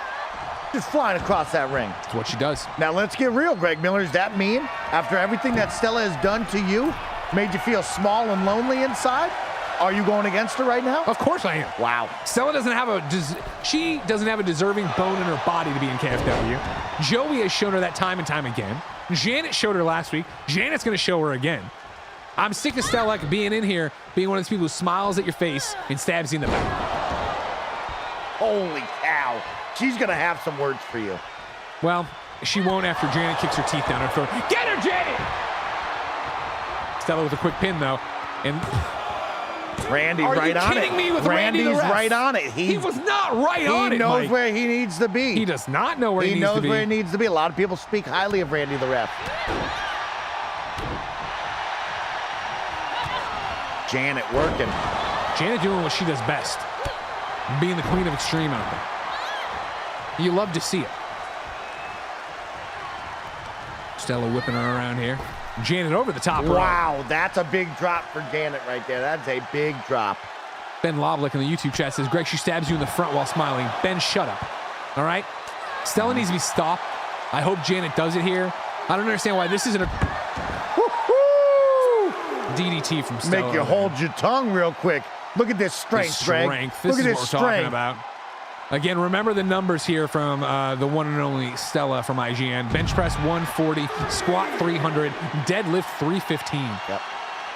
Just flying across that ring. That's what she does. Now, let's get real, Greg Miller. Does that mean, after everything that Stella has done to you, made you feel small and lonely inside? Are you going against her right now? Of course I am. Wow. Stella doesn't have a deserving bone in her body to be in KFW. Joey has shown her that time and time again. Janet showed her last week. Janet's going to show her again. I'm sick of Stella being in here, being one of those people who smiles at your face and stabs you in the back. Holy cow. She's going to have some words for you. Well, she won't after Janet kicks her teeth down her throat. Get her, Janet! Stella with a quick pin, though. And Randy Are right you on kidding it. me with Randy the Randy's ref? right on it. He was not right on it, He knows Mike. where he needs to be. He does not know where he needs to be. He knows where he needs to be. A lot of people speak highly of Randy the ref. Janet working. Janet doing what she does best. Being the Queen of Extreme out there. You love to see it. Stella whipping her around here. Janet over the top rope. Wow, that's a big drop for Janet right there. That's a big drop. Ben Loblick in the YouTube chat says, Greg, she stabs you in the front while smiling. Ben, shut up. All right? Stella needs to be stopped. I hope Janet does it here. I don't understand why this isn't a DDT from Stella. Make you hold your tongue real quick. Look at this strength, Greg. This Look at is this what we're talking strength. about. Again, remember the numbers here from the one and only Stella from IGN. Bench press 140, squat 300, deadlift 315. Yep.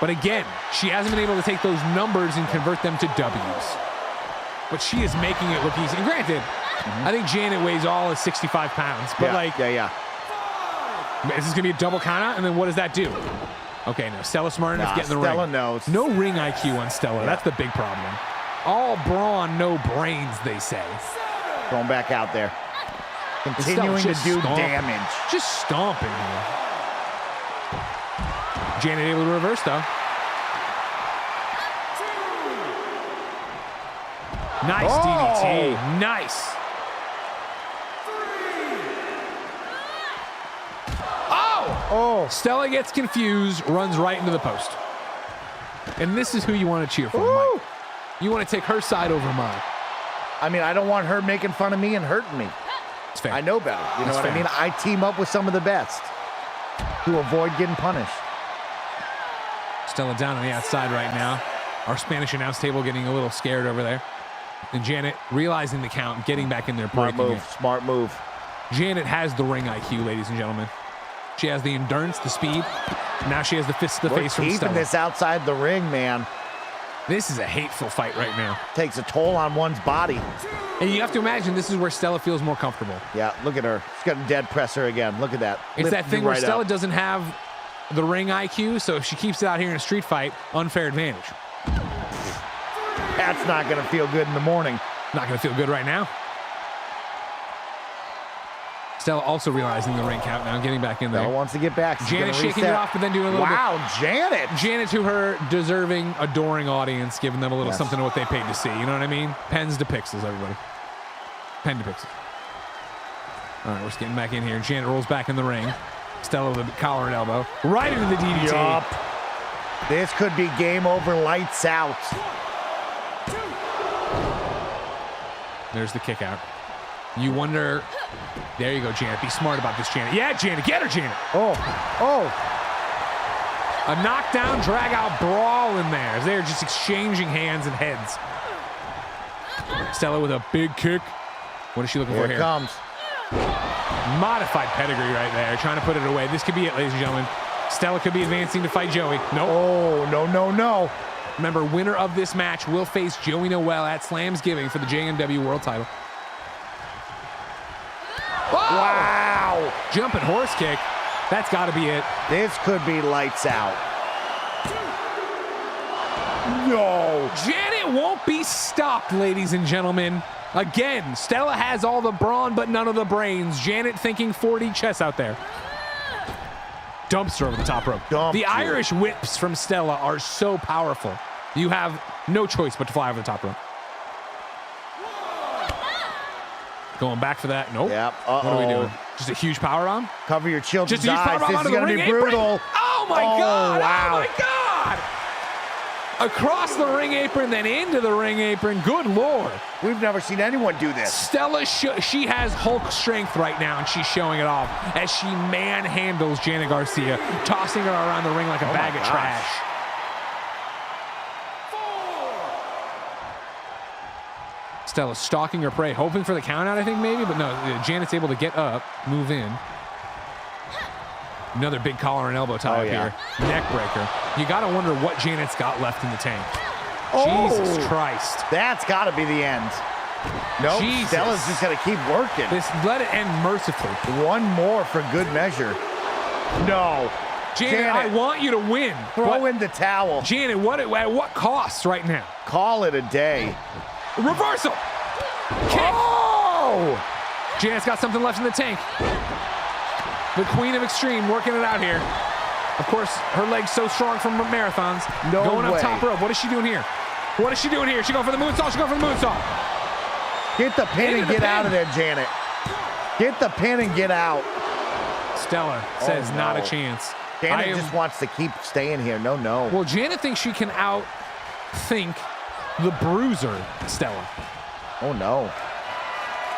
But again, she hasn't been able to take those numbers and convert them to W's. But she is making it look easy. And granted, I think Janet weighs all of 65 pounds. But is this going to be a double count out? And then what does that do? Okay, no, Stella smart enough to get in the ring. Stella knows. No ring IQ on Stella. Yeah. That's the big problem. All brawn, no brains, they say. Going back out there. Continuing to do damage. Just stomping here. Janet able to reverse, though. Nice DDT. Nice. Oh. Stella gets confused, runs right into the post. And this is who you want to cheer for, Mike. You want to take her side over mine. I mean, I don't want her making fun of me and hurting me. It's fair. I know better. You know That's what fair. I mean? I team up with some of the best to avoid getting punished. Stella down on the outside right now. Our Spanish announce table getting a little scared over there. And Janet realizing the count, getting back in there. Smart breaking move. it. Smart move. Janet has the ring IQ, ladies and gentlemen. She has the endurance, the speed. Now she has the fist to the We're face from keeping Stella. this outside the ring, man. This is a hateful fight right now. Takes a toll on one's body. And you have to imagine this is where Stella feels more comfortable. Yeah, look at her. She's got a dead presser again. Look at that. It's Lift that thing you where right Stella up. doesn't have the ring IQ, so if she keeps it out here in a street fight, unfair advantage. That's not going to feel good in the morning. Not going to feel good right now. Stella also realizing the ring count now, getting back in there. Stella wants to get back. She's Janet gonna shaking reset. it off, but then doing a little Wow, Janet. bit. Janet to her deserving, adoring audience, giving them a little Yes. something to what they paid to see. You know what I mean? Pens to pixels, everybody. Pen to pixels. All right, we're just getting back in here. Janet rolls back in the ring. Stella with a collar and elbow. Right into the DDT. Yup. This could be game over, lights out. There's the kick out. You wonder, there you go, Janet. Be smart about this, Janet. Yeah, Janet, get her, Janet. Oh, A knockdown, drag out brawl in there. They're just exchanging hands and heads. Stella with a big kick. What is she looking here for it here? comes. Modified pedigree right there, trying to put it away. This could be it, ladies and gentlemen. Stella could be advancing to fight Joey. Nope. Oh, no, no, no. Remember, winner of this match will face Joey Noel at Slamsgiving for the JMW World title. Whoa! Wow. Jumping horse kick. That's got to be it. This could be lights out. No. Janet won't be stopped, ladies and gentlemen. Again, Stella has all the brawn but none of the brains. Janet thinking 4D chess out there. Dumps her over the top rope. Dumped The you. Irish whips from Stella are so powerful. You have no choice but to fly over the top rope. Going back for that. Nope. Yep. What are we doing? Just a huge power bomb? Cover your children's Just a huge power eyes. bomb This onto is the going to ring be apron? brutal. Oh my Oh, God. wow. Oh my God. Across the ring apron, then into the ring apron. Good Lord. We've never seen anyone do this. Stella, she has Hulk strength right now, and she's showing it off as she manhandles Janet Garcia, tossing her around the ring like a bag of gosh. trash. Stella's stalking her prey, hoping for the count out, I think, maybe, but no, Janet's able to get up, move in. Another big collar and elbow tie Oh, up yeah. here. Neck breaker. You got to wonder what Janet's got left in the tank. Oh. Jesus Christ. That's got to be the end. Nope. Jesus. Stella's just going to keep working. Let it end mercifully. One more for good measure. No. Janet, I want you to win. Throw in the towel. Janet, at what cost right now? Call it a day. Reversal. Kick. Oh! Janet's got something left in the tank. The Queen of Extreme working it out here. Of course, her leg's so strong from marathons. No Going way. up top rope. What is she doing here? What is she doing here? She going for the moonsault. She going for the moonsault. Get the pin Into and the get pin. out of there, Janet. Get the pin and get out. Stella says no. not a chance. Janet just wants to keep staying here. No, no. Well, Janet thinks she can outthink the bruiser, Stella. Oh, no.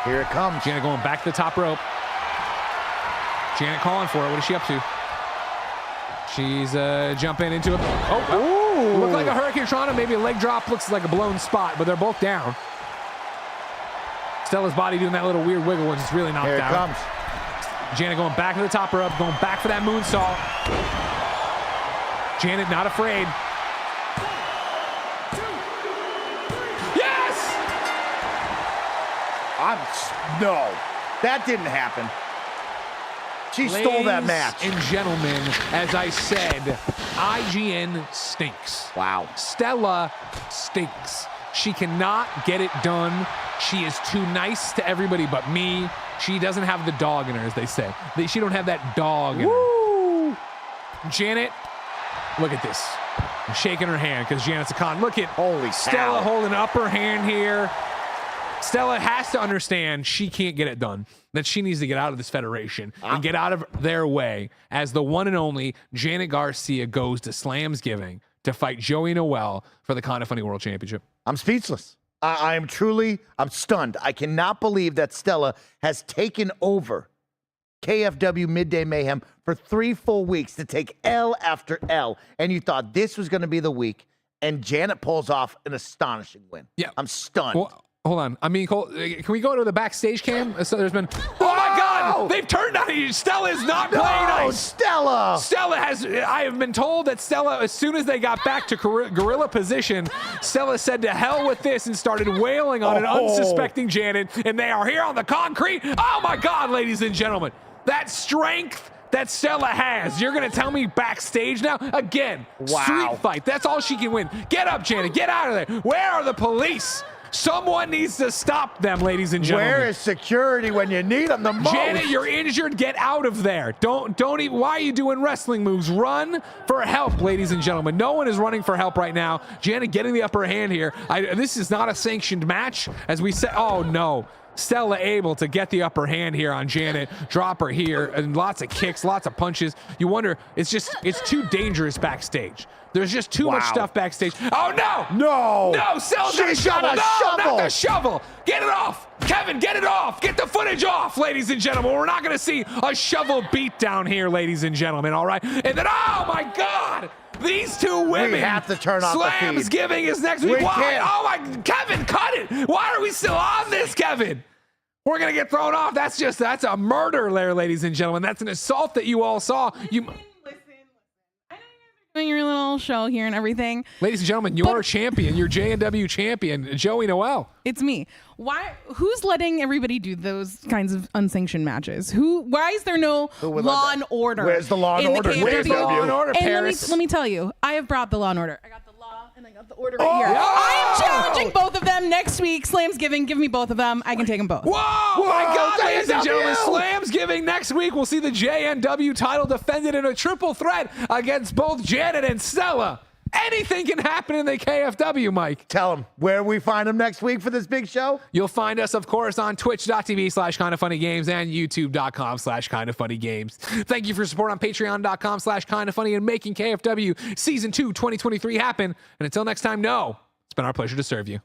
Here it comes. Janet going back to the top rope. Janet calling for it. What is she up to? She's jumping into it. Oh, Ooh. looked like a Hurricane Toronto. Maybe a leg drop. Looks like a blown spot, but they're both down. Stella's body doing that little weird wiggle when it's really knocked Here it out. comes. Janet going back to the top rope, going back for that moonsault. Janet not afraid. Yes! No, that didn't happen. She stole that match. Ladies and gentlemen, as I said, IGN stinks. Wow. Stella stinks. She cannot get it done. She is too nice to everybody but me. She doesn't have the dog in her, as they say. She don't have that dog in her. Janet, look at this. I'm shaking her hand because Janet's a con. Look at Holy Stella cow. holding up her hand here. Stella has to understand she can't get it done, that she needs to get out of this federation and get out of their way as the one and only Janet Garcia goes to Slamsgiving to fight Joey Noelle for the KindaFunny World Championship. I'm speechless. I'm stunned. I cannot believe that Stella has taken over KFW Midday Mayhem for 3 full weeks to take L after L. And you thought this was going to be the week, and Janet pulls off an astonishing win. Yeah. I'm stunned. Well, hold on. I mean, Cole, can we go to the backstage cam? So there's been, oh my God, they've turned on you. Stella is not playing nice. Stella has, I have been told that Stella, as soon as they got back to gorilla position, Stella said to hell with this and started wailing on an unsuspecting Janet, and they are here on the concrete. Oh my God, ladies and gentlemen, that strength that Stella has. You're going to tell me backstage now? Again, street fight. That's all she can win. Get up, Janet. Get out of there. Where are the police? Someone needs to stop them, ladies and gentlemen. Where is security when you need them the most? Janet, you're injured. Get out of there. Don't even. Why are you doing wrestling moves? Run for help, ladies and gentlemen. No one is running for help right now. Janet getting the upper hand here. This is not a sanctioned match, as we said. Oh no. Stella able to get the upper hand here on Janet, drop her here, and lots of kicks, lots of punches. You wonder, it's too dangerous backstage. There's just too much stuff backstage. Oh no! No, Stella's got a shovel. Not the shovel. Get it off. Kevin, get it off. Get the footage off, ladies and gentlemen. We're not gonna see a shovel beat down here, ladies and gentlemen, all right? And then, oh my God! These two women. We have to turn off the feed. Slamsgiving is next week. Why? Oh my, Kevin, cut it. Why are we still on this, Kevin? We're going to get thrown off. That's a murder there, ladies and gentlemen. That's an assault that you all saw. Listen. I know you're doing your little show here and everything. Ladies and gentlemen, you're a champion. You're J&W champion, Joey Noelle. It's me. Who's letting everybody do those kinds of unsanctioned matches? Why is there no law and order? Where's the law and order? Where's the law and order, and Paris? let me tell you, I have brought the law and order. I got the law and I got the order right here. I am challenging both of them next week. Slamsgiving, give me both of them. I can take them both. Whoa my God, ladies and gentlemen, Slamsgiving next week. We'll see the JNW title defended in a triple threat against both Janet and Stella. Anything can happen in the KFW, Mike. Tell them where we find them next week for this big show. You'll find us, of course, on twitch.tv/KindaFunnyGames and youtube.com/KindaFunnyGames. Thank you for your support on patreon.com/KindaFunny and making KFW Season 2 2023 happen. And until next time, it's been our pleasure to serve you.